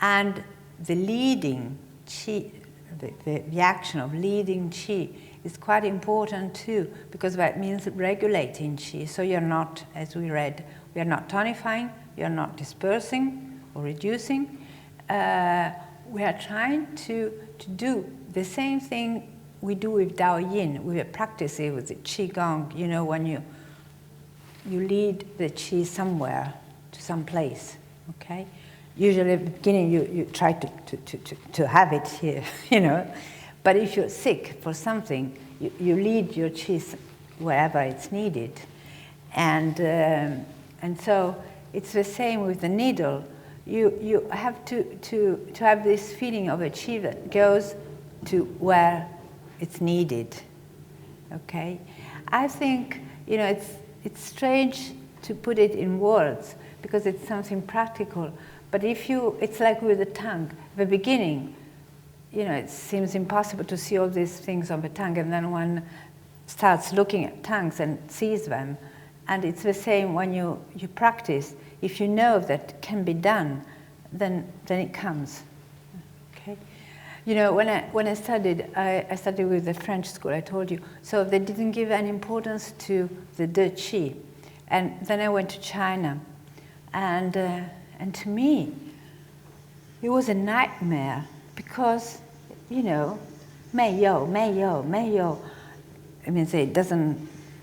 Speaker 1: And the leading chi, the action of leading chi is quite important too, because that means regulating chi. So you're not, as we read, we are not tonifying, you're not dispersing or reducing. We are trying to do the same thing we do with Dao Yin. We practice it with the Qigong, when you lead the Qi somewhere, to some place, okay? Usually at the beginning you try to have it here, But if you're sick for something, you lead your Qi wherever it's needed. And so it's the same with the needle. You have to have this feeling of a chi that goes to where it's needed. Okay, I think it's strange to put it in words because it's something practical. But it's like with the tongue. At the beginning, it seems impossible to see all these things on the tongue, and then one starts looking at tongues and sees them. And it's the same when you practice. If you know that can be done, then it comes. Okay. When I studied, I studied with the French school. I told you. So they didn't give any importance to the De Qi, and then I went to China, and to me, it was a nightmare because, mei you. I mean,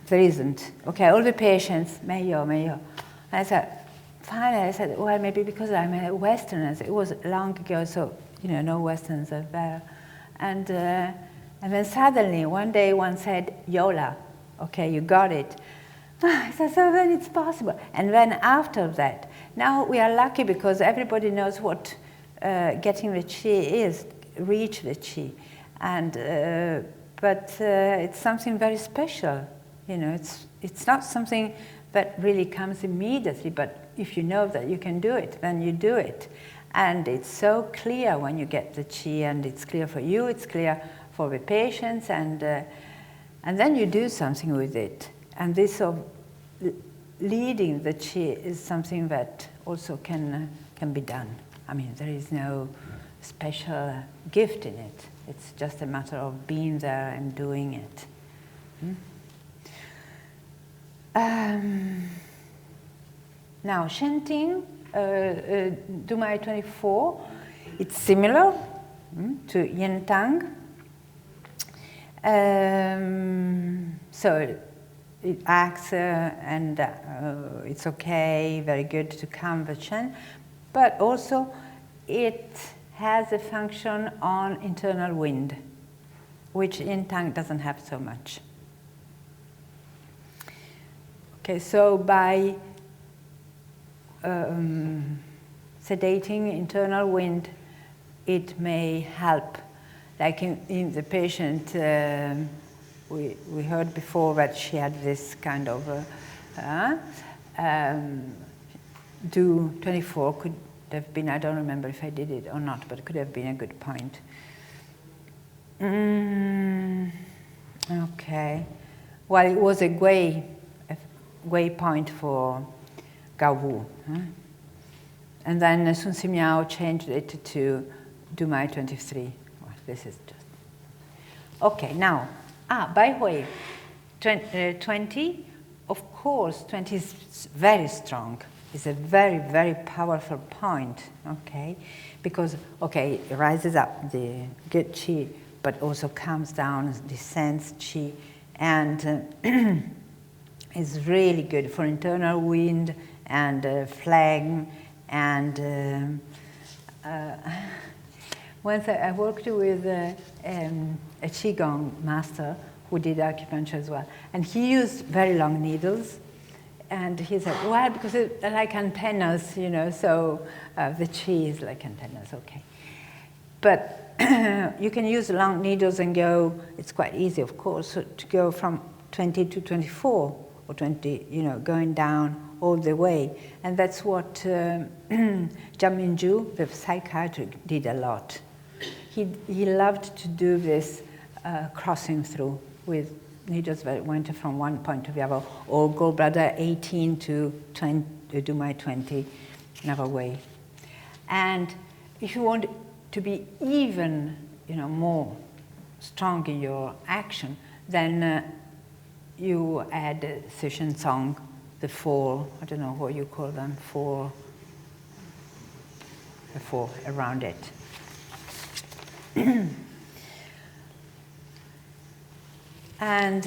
Speaker 1: there isn't. Okay, all the patients, mei you. And finally I said, well, maybe because I'm a Westerner. It was long ago, so, no Westerners are there. And then suddenly, one day one said, Yola, okay, you got it. I said, so then it's possible. And then after that, now we are lucky because everybody knows what getting the qi is, reach the qi. And, but it's something very special. It's not something that really comes immediately, but if you know that you can do it, then you do it. And it's so clear when you get the qi, and it's clear for you, it's clear for the patients, and then you do something with it. And this sort of leading the qi is something that also can be done. I mean, there is no special gift in it. It's just a matter of being there and doing it. Now, Shen, Dumai 24, it's similar to Yin Tang. So it acts and it's okay, very good to calm the Shen, but also it has a function on internal wind, which Yin Tang doesn't have so much. Okay, so by sedating internal wind, it may help. Like in the patient, we heard before that she had this kind of do 24 could have been, I don't remember if I did it or not, but it could have been a good point. Okay. Well, it was a Gui point for Gao Wu. And then Sun Si Miao changed it to Dumai 23. Well, this is just... Okay, now, Bai Hui 20, of course, 20 is very strong. It's a very, very powerful point, okay? Because, okay, it rises up the good qi, but also comes down, descends qi, and is really good for internal wind and phlegm. And once I worked with a Qigong master who did acupuncture as well, and he used very long needles. And he said, well, because they're like antennas, you know, so the qi is like antennas, okay. But you can use long needles and go, it's quite easy, of course, to go from 20 to 24, or 20, you know, going down all the way. And that's what Zhang Minju, the psychiatrist, did a lot. He loved to do this crossing through with needles that went from one point to the other, or gallbladder 18 to 20, Dumai 20, another way. And if you want to be even, you know, more strong in your action, then you add Session Song, the four, I don't know what you call them, the four around it. And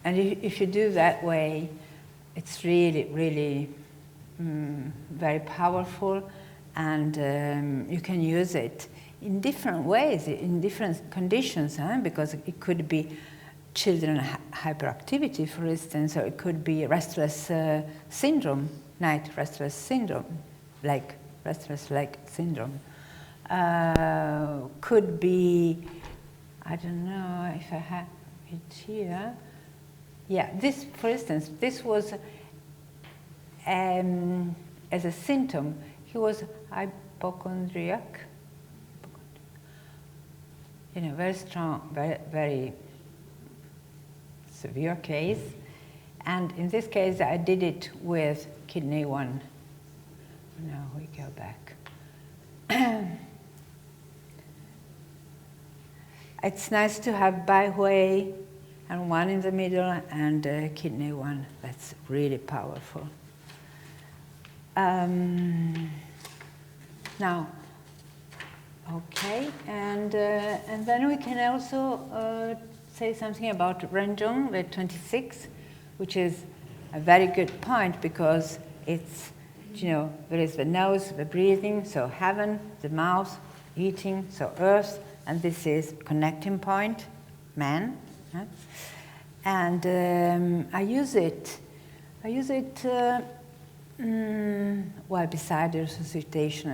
Speaker 1: if you do that way, it's really, really very powerful, and you can use it in different ways, in different conditions, because it could be children hyperactivity, for instance, or it could be restless syndrome, night restless syndrome, like restless leg syndrome. Could be, I don't know if I have it here. Yeah, this, for instance, this was as a symptom. He was hypochondriac, you know, very strong, very, very severe case. And in this case, I did it with kidney 1. Now we go back. It's nice to have Bai Hui and 1 in the middle and kidney 1. That's really powerful. Now, okay, and then we can also say something about Renjong, the 26, which is a very good point because it's, you know, there is the nose, the breathing, so heaven, the mouth, eating, so earth, and this is connecting point, man. And I use it, well, beside the resuscitation,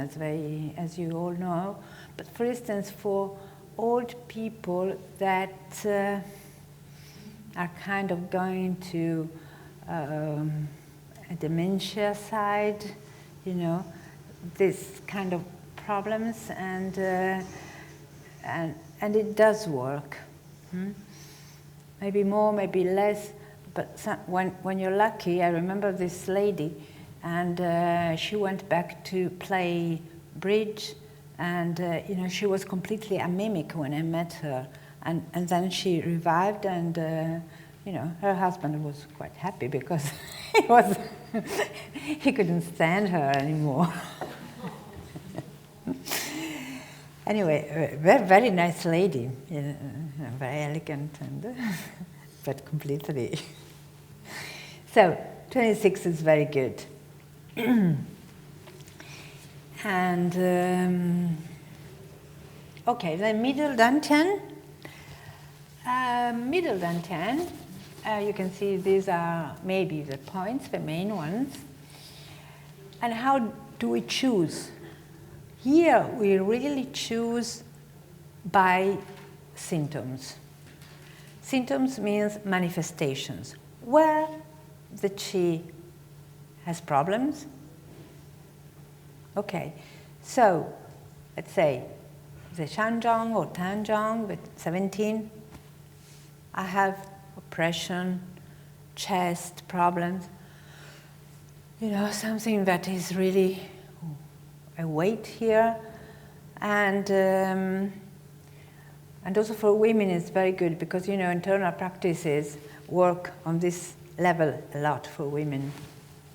Speaker 1: as you all know, but for instance, for old people that are kind of going to a dementia side, you know, this kind of problems, and it does work. Maybe more, maybe less, but when you're lucky, I remember this lady, and she went back to play bridge And you know, she was completely anemic when I met her, and then she revived, and you know, her husband was quite happy because he couldn't stand her anymore. Anyway, very, very nice lady, you know, very elegant, and but completely. So 26 is very good. And okay, then middle dantian. Middle dantian, you can see these are maybe the points, the main ones. And how do we choose? Here we really choose by symptoms. Symptoms means manifestations. Where the qi has problems. Okay, so let's say the Shanzhong or Tanzhong with 17, I have oppression, chest problems, you know, something that is really a weight here, and also for women it's very good because, you know, internal practices work on this level a lot for women.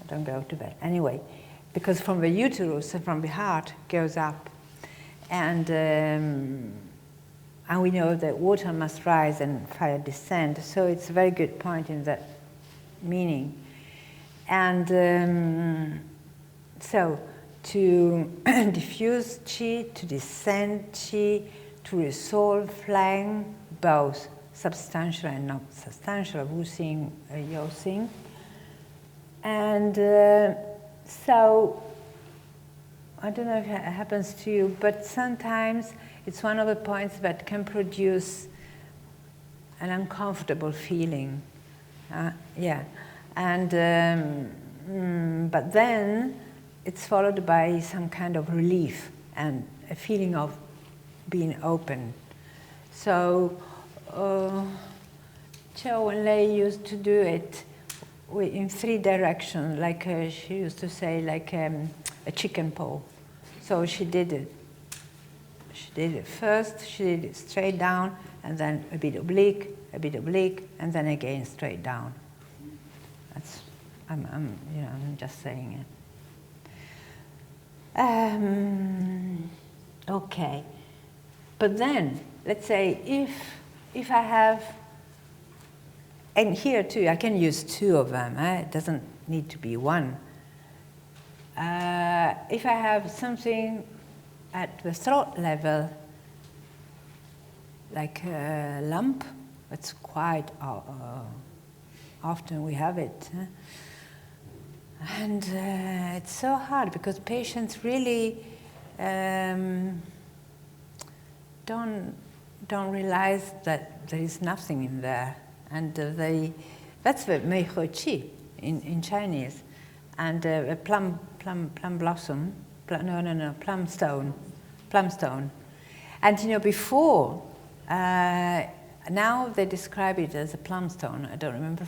Speaker 1: I don't go to that anyway, because from the uterus and from the heart goes up, and we know that water must rise and fire descend, so it's a very good point in that meaning. And so to diffuse qi, to descend qi, to resolve flang, both substantial and not substantial, Wu Xing, Yo Xing. And so, I don't know if it happens to you, but sometimes it's one of the points that can produce an uncomfortable feeling. Yeah, and but then it's followed by some kind of relief and a feeling of being open. So, Chou Wen-lei used to do it in 3 directions, like she used to say, like a chicken paw. So she did it. She did it first, she did it straight down, and then a bit oblique, and then again straight down. That's, I'm just saying it. Okay, but then let's say if I have, and here too I can use 2 of them. It doesn't need to be 1. If I have something at the throat level, like a lump, that's quite often we have it. And it's so hard because patients really don't realize that there is nothing in there. And that's the Mei He Qi in Chinese. And a plum blossom, plum stone. And you know, before, now they describe it as a plum stone. I don't remember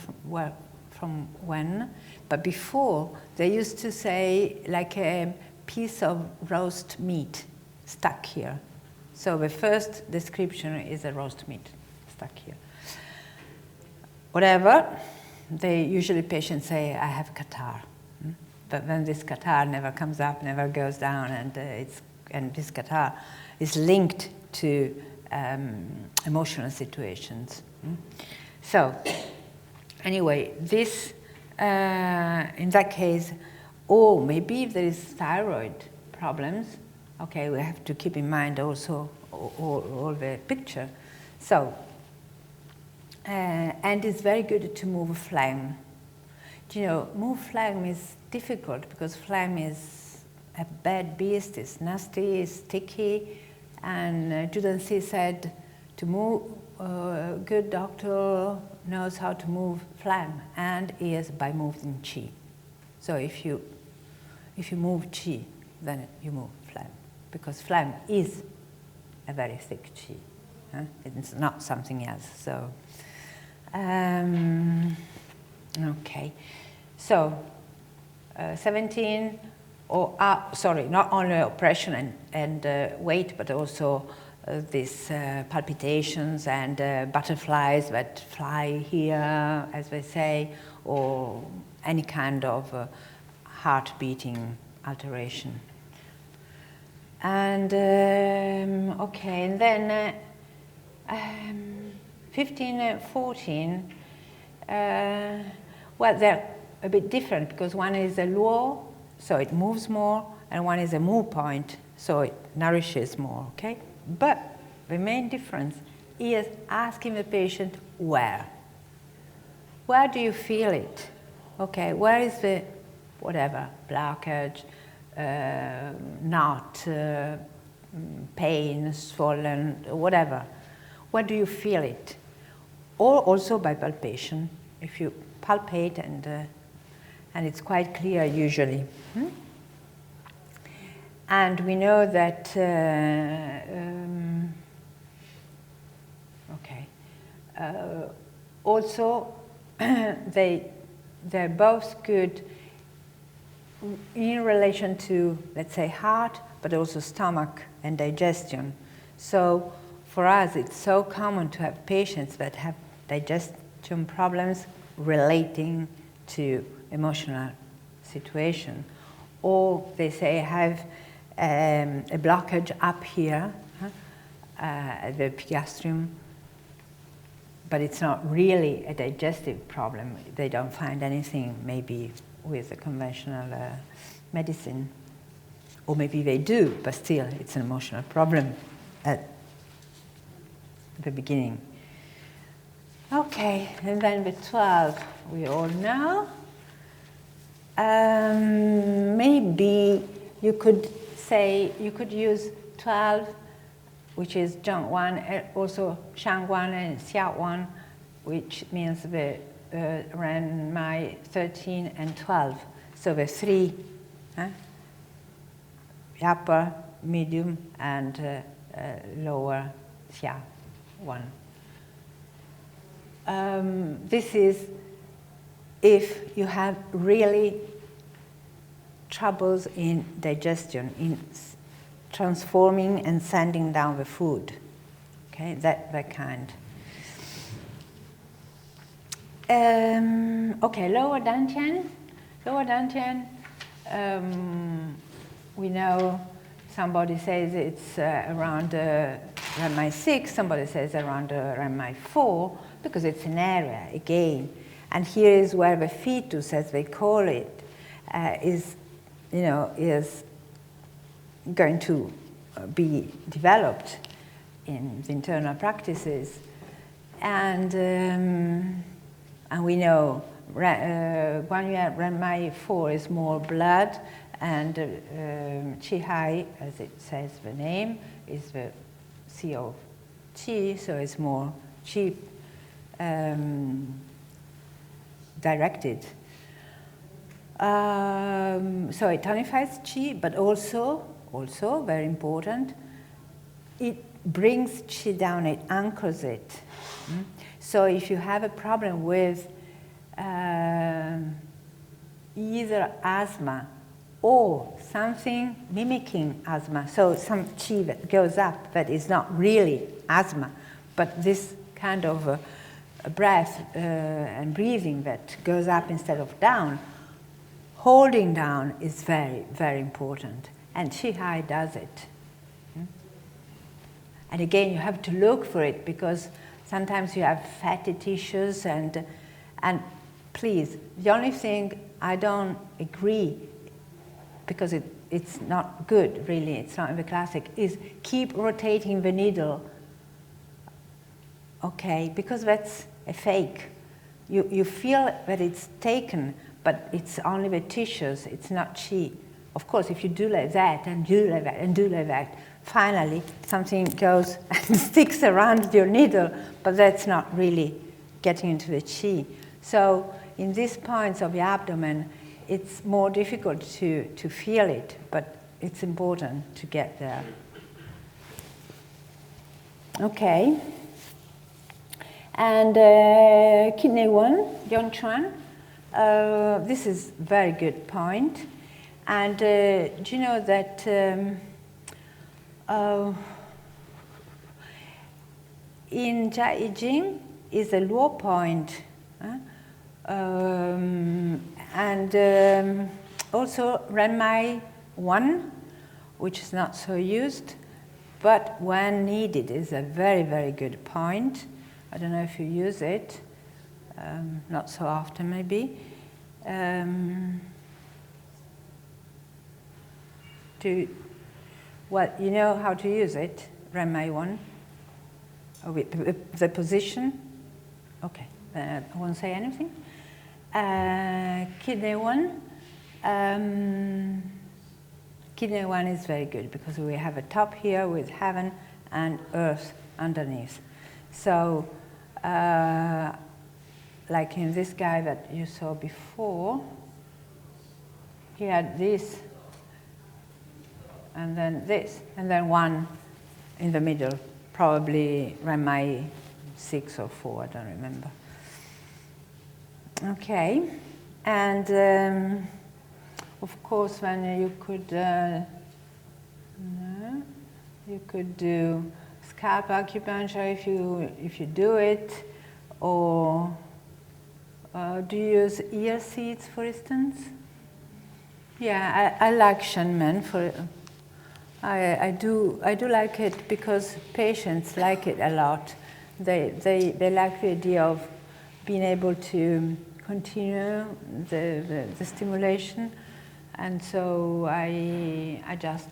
Speaker 1: from when, but before they used to say like a piece of roast meat stuck here. So the first description is a roast meat stuck here. Whatever, usually patients say, I have catarrh. But then this catarrh never comes up, never goes down, and this catarrh is linked to emotional situations. So, anyway, this, in that case, or maybe if there is thyroid problems, okay, we have to keep in mind also all the picture. So, and it's very good to move phlegm. You know, move phlegm is difficult because phlegm is a bad beast, it's nasty, it's sticky, and Judansi said to move, a good doctor knows how to move phlegm, and is by moving qi. So if you move qi, then you move phlegm, because phlegm is a very thick qi. It's not something else. So, okay. So, 17 or sorry, not only oppression and weight, but also these palpitations and butterflies that fly here, as they say, or any kind of heart beating alteration. And okay, and then 15, 14, well, they're a bit different because one is a luo, so it moves more, and one is a mu point, so it nourishes more, okay? But the main difference is asking the patient where. Where do you feel it? Okay, where is the, whatever, blockage, knot, pain, swollen, whatever. Where do you feel it? Or also by palpation, if you palpate and it's quite clear usually. And we know that, also they're both good in relation to, let's say, heart, but also stomach and digestion. So for us, it's so common to have patients that have digestion problems relating to emotional situation. Or they say have a blockage up here at the epigastrium, but it's not really a digestive problem. They don't find anything maybe with a conventional medicine. Or maybe they do, but still it's an emotional problem at the beginning. Okay, and then the 12, we all know. Maybe you could say, you could use 12, which is Zheng1, also Shang1 and Xia1, which means the Renmai 13 and 12. So the three, upper, medium, and lower Xia1. This is if you have really troubles in digestion, in transforming and sanding down the food. Okay, that kind. Okay, lower dantian. Lower dantian, we know somebody says it's around Renmai 6, somebody says around Renmai 4, because it's an area, again. And here is where the fetus, as they call it, is going to be developed in the internal practices. And we know Guanyu Renmai 4 is more blood, and Qi Hai, as it says the name, is the C of Qi, so it's more Qi directed. So it tonifies Qi, but also very important, it brings Qi down, it anchors it. So if you have a problem with either asthma or something mimicking asthma, so some Qi that goes up that is not really asthma, but this kind of breath and breathing that goes up instead of down, holding down is very, very important. And Qi Hai does it. And again, you have to look for it because sometimes you have fatty tissues and please, the only thing I don't agree, because it's not good really, it's not in the classic, is keep rotating the needle. Okay, because that's a fake. You feel that it's taken, but it's only the tissues, it's not Qi. Of course, if you do like that, and do like that, and do like that, finally something goes and sticks around your needle, but that's not really getting into the Qi. So in these points of the abdomen, it's more difficult to feel it, but it's important to get there. Okay. And kidney 1, Yongchuan, this is a very good point. And do you know that in Jai Jing is a low point, and also Renmai 1, which is not so used, but when needed is a very, very good point. I don't know if you use it, not so often maybe. Well, you know how to use it, Renmai 1? Oh, the position? Okay, I won't say anything. Kidney 1. Kidney 1 is very good because we have a top here with heaven and earth underneath. So, like in this guy that you saw before, he had this, and then this, and then 1 in the middle, probably Renmai 6 or 4, I don't remember. Okay, and of course, when you could do scalp acupuncture if you do it, or do you use ear seeds, for instance? Yeah, I like Shen for. I do like it because patients like it a lot. They like the idea of being able to continue the stimulation, and so I just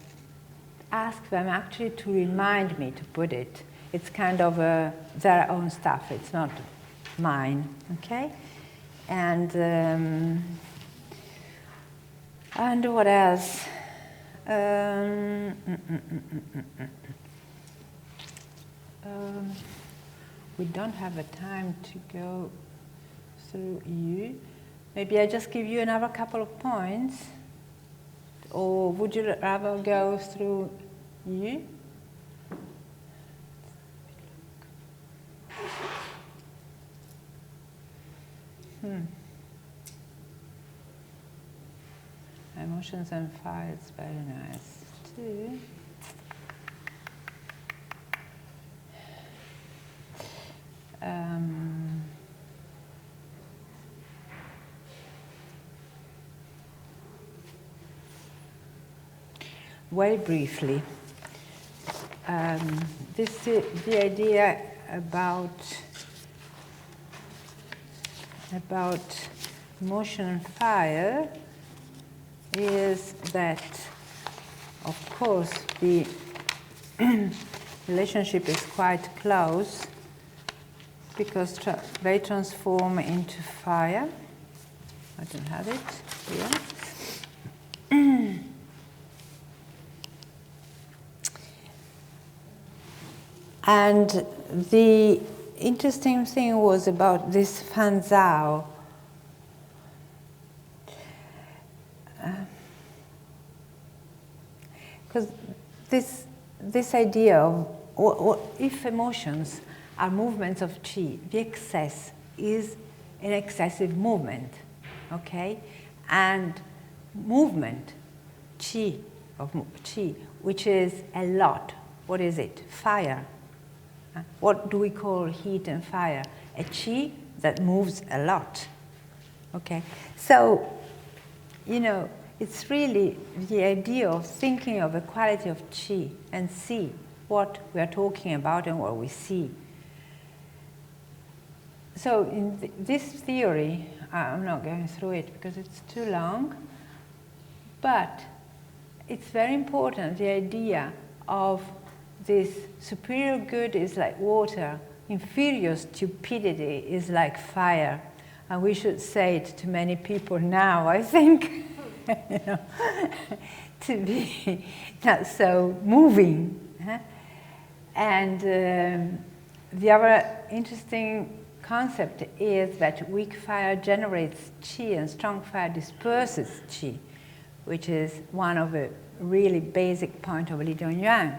Speaker 1: ask them actually to remind me to put it. It's kind of their own stuff. It's not mine. Okay, and what else? We don't have a time to go through you. Maybe I just give you another couple of points, or would you rather go through you? Emotions and fire, it's very nice too. Very briefly, the idea about emotion and fire is that, of course, the relationship is quite close because they transform into fire. I don't have it here. And the interesting thing was about this Fan Zhao. Because this idea of if emotions are movements of qi, the excess is an excessive movement, okay? And movement, qi, which is a lot. What is it? Fire. What do we call heat and fire? A qi that moves a lot, okay? So, you know, it's really the idea of thinking of the quality of qi and see what we are talking about and what we see. So in this theory, I'm not going through it because it's too long, but it's very important, the idea of this superior good is like water, inferior stupidity is like fire. And we should say it to many people now, I think, you know, to be not so moving. And the other interesting concept is that weak fire generates qi and strong fire disperses qi, which is one of the really basic points of Li Dongyuan.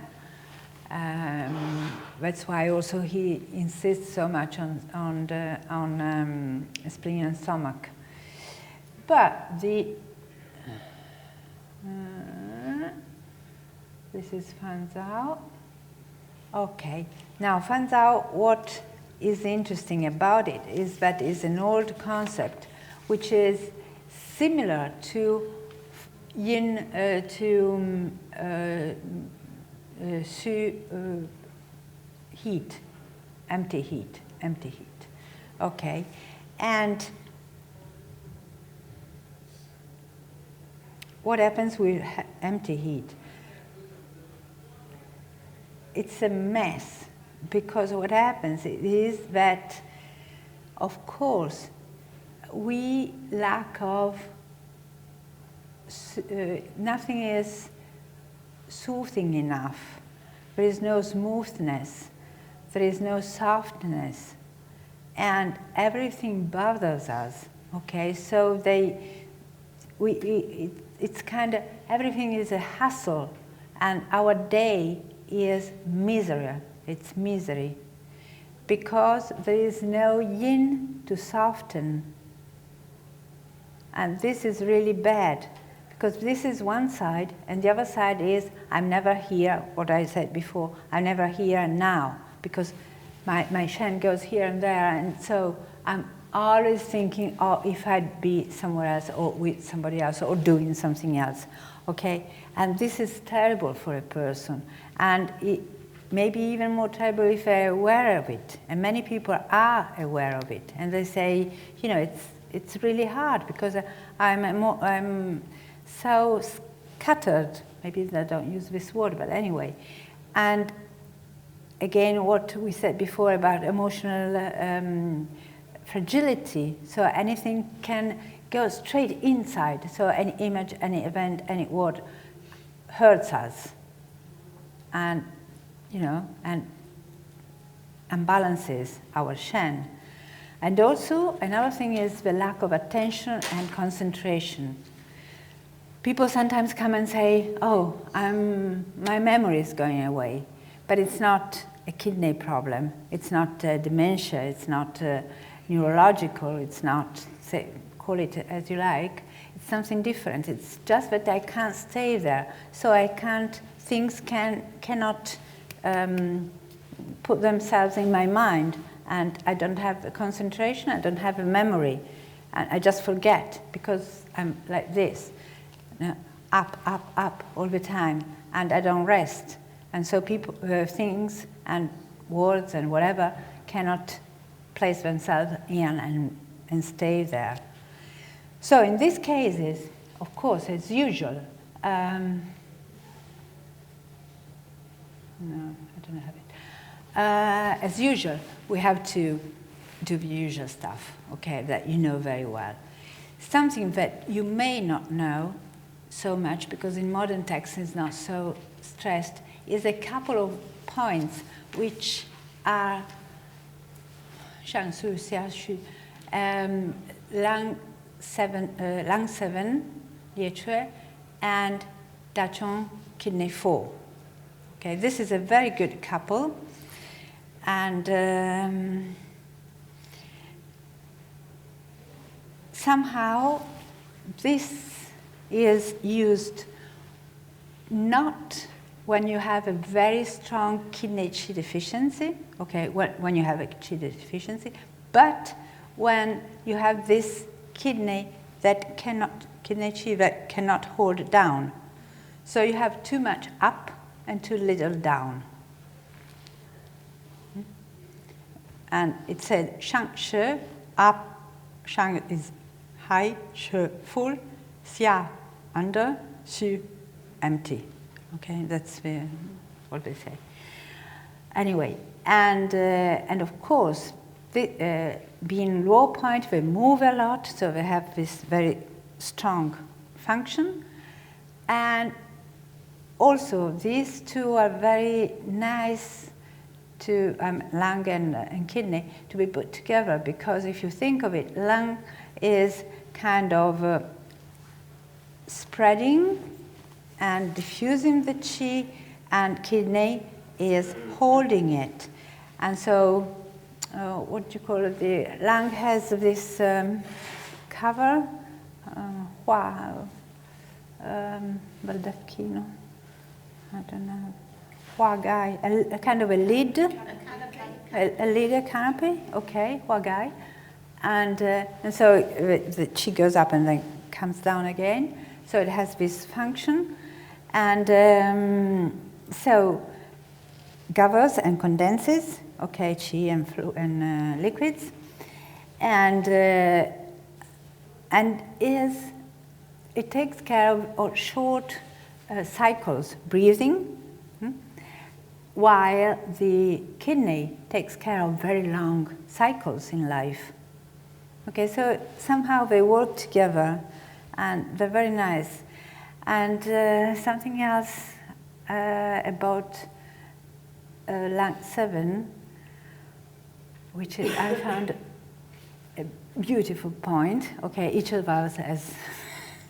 Speaker 1: That's why also he insists so much on spleen and stomach. But This is Fan Zhao. Okay, now Fan Zhao, what is interesting about it is that it's an old concept which is similar to yin, heat, empty heat. Okay, and what happens with empty heat? It's a mess, because what happens is that, of course, we lack of, nothing is soothing enough. There is no smoothness, there is no softness, and everything bothers us, okay? So it's kind of, everything is a hassle, and our day is misery. It's misery, because there is no yin to soften. And this is really bad, because this is one side, and the other side is, I'm never here, what I said before, I'm never here now, because my Shen goes here and there, and so I'm always thinking, oh, if I'd be somewhere else, or with somebody else, or doing something else, okay? And this is terrible for a person, and it may be even more terrible if they're aware of it, and many people are aware of it, and they say, you know, it's really hard, because I'm so scattered, maybe I don't use this word, but anyway, and again, what we said before about emotional fragility, so anything can go straight inside, so any image, any event, any word hurts us, and, you know, and imbalances our Shen. And also, another thing is the lack of attention and concentration. People sometimes come and say, oh, my memory is going away, but it's not a kidney problem, it's not dementia, it's not neurological, it's not, say, call it as you like, it's something different. It's just that I can't stay there, so I can't, things cannot put themselves in my mind, and I don't have the concentration, I don't have a memory, and I just forget, because I'm like this, up all the time, and I don't rest. And so people, things and words and whatever cannot place themselves in and stay there. So in these cases, of course, as usual, no, I don't have it. As usual, we have to do the usual stuff, okay, that you know very well. Something that you may not know so much, because in modern texts it's not so stressed, is a couple of points which are Lang 7, Liechue, and Dachong Kidney 4. Okay, this is a very good couple, and somehow this is used not when you have a very strong kidney qi deficiency, okay, when you have a qi deficiency, but when you have this kidney qi that cannot hold down. So you have too much up and too little down. And it said, Shang Shi, up, Shang is high, Shi full, Xia under, Xu empty. Okay, that's what they say. Anyway, and of course, being low point, they move a lot, so they have this very strong function. And also, these two are very nice to lung and kidney to be put together, because if you think of it, lung is kind of spreading and diffusing the qi, and kidney is holding it. And so, what do you call it? The lung has this cover, Baldacchino, I don't know, Huagai, a kind of a lid, a lid, a canopy, okay, Huagai. And so the chi goes up and then comes down again. So it has this function. And so gathers and condenses, okay, chi and liquids. And it takes care of short cycles, breathing, while the kidney takes care of very long cycles in life. Okay, so somehow they work together, and they're very nice. And something else about lung 7, which is, I found a beautiful point. Okay, each of us has,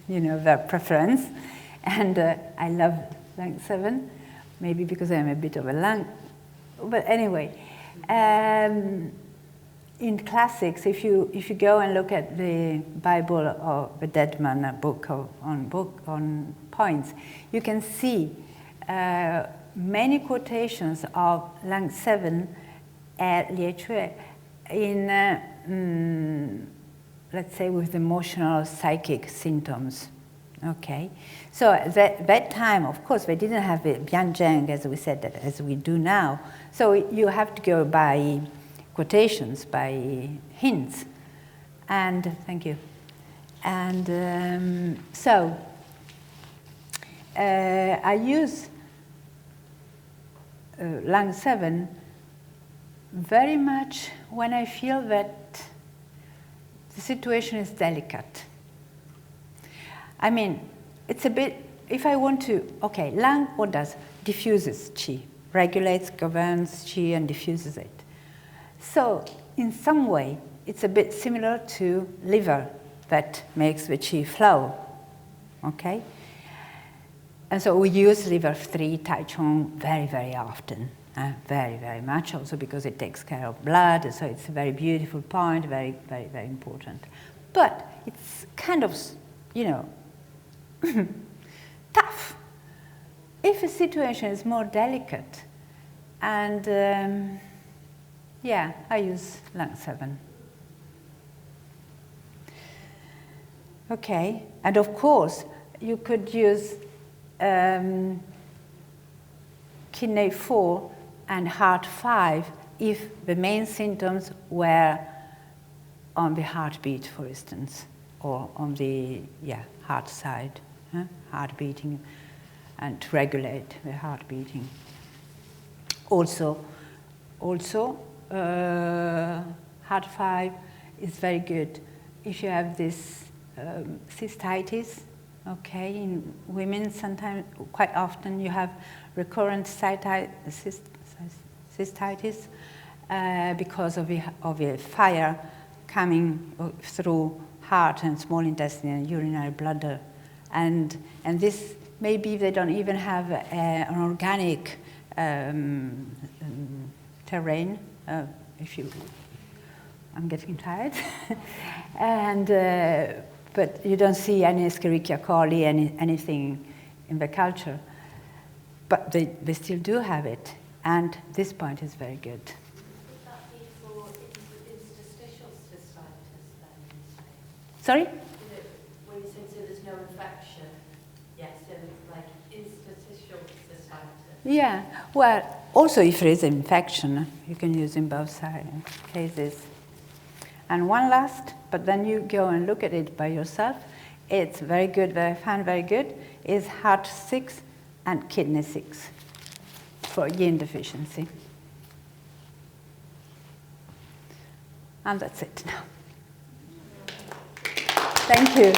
Speaker 1: their preference, and I love lung 7, maybe because I'm a bit of a lung. But anyway, in classics, if you go and look at the Bible or the Deadman book on points, you can see many quotations of lung 7 at Liechue in let's say with emotional psychic symptoms. Okay, so at that time, of course, they didn't have the Bianzheng, as we said, as we do now. So you have to go by quotations, by hints. And thank you. And so I use lung 7 very much when I feel that the situation is delicate. I mean, it's a bit, if I want to, okay, lung, what does? Diffuses qi, regulates, governs qi, and diffuses it. So, in some way, it's a bit similar to liver that makes the qi flow, okay? And so we use liver 3 Tai Chong very, very often, very, very much, also because it takes care of blood, so it's a very beautiful point, very, very, very important. But it's kind of, tough. If a situation is more delicate, and yeah, I use lung 7. Okay, and of course, you could use kidney 4 and heart 5 if the main symptoms were on the heartbeat, for instance, or on the heart side, heart beating, and to regulate the heart beating. Also, heart 5 is very good if you have this cystitis. Okay, in women, sometimes, quite often, you have recurrent cystitis because of a fire coming through heart and small intestine and urinary bladder, and this maybe they don't even have an organic terrain. I'm getting tired, and. But you don't see any Escherichia coli, anything in the culture. But they still do have it, and this point is very good.
Speaker 3: Would that be for interstitial cystitis then?
Speaker 1: Sorry?
Speaker 3: When you say so there's no infection, yes, so like interstitial cystitis.
Speaker 1: Yeah, well, also if there is infection, you can use in both cases. And one last, but then you go and look at it by yourself. It's very good, that I found very good, is heart 6 and kidney 6 for yin deficiency. And that's it now. Thank you.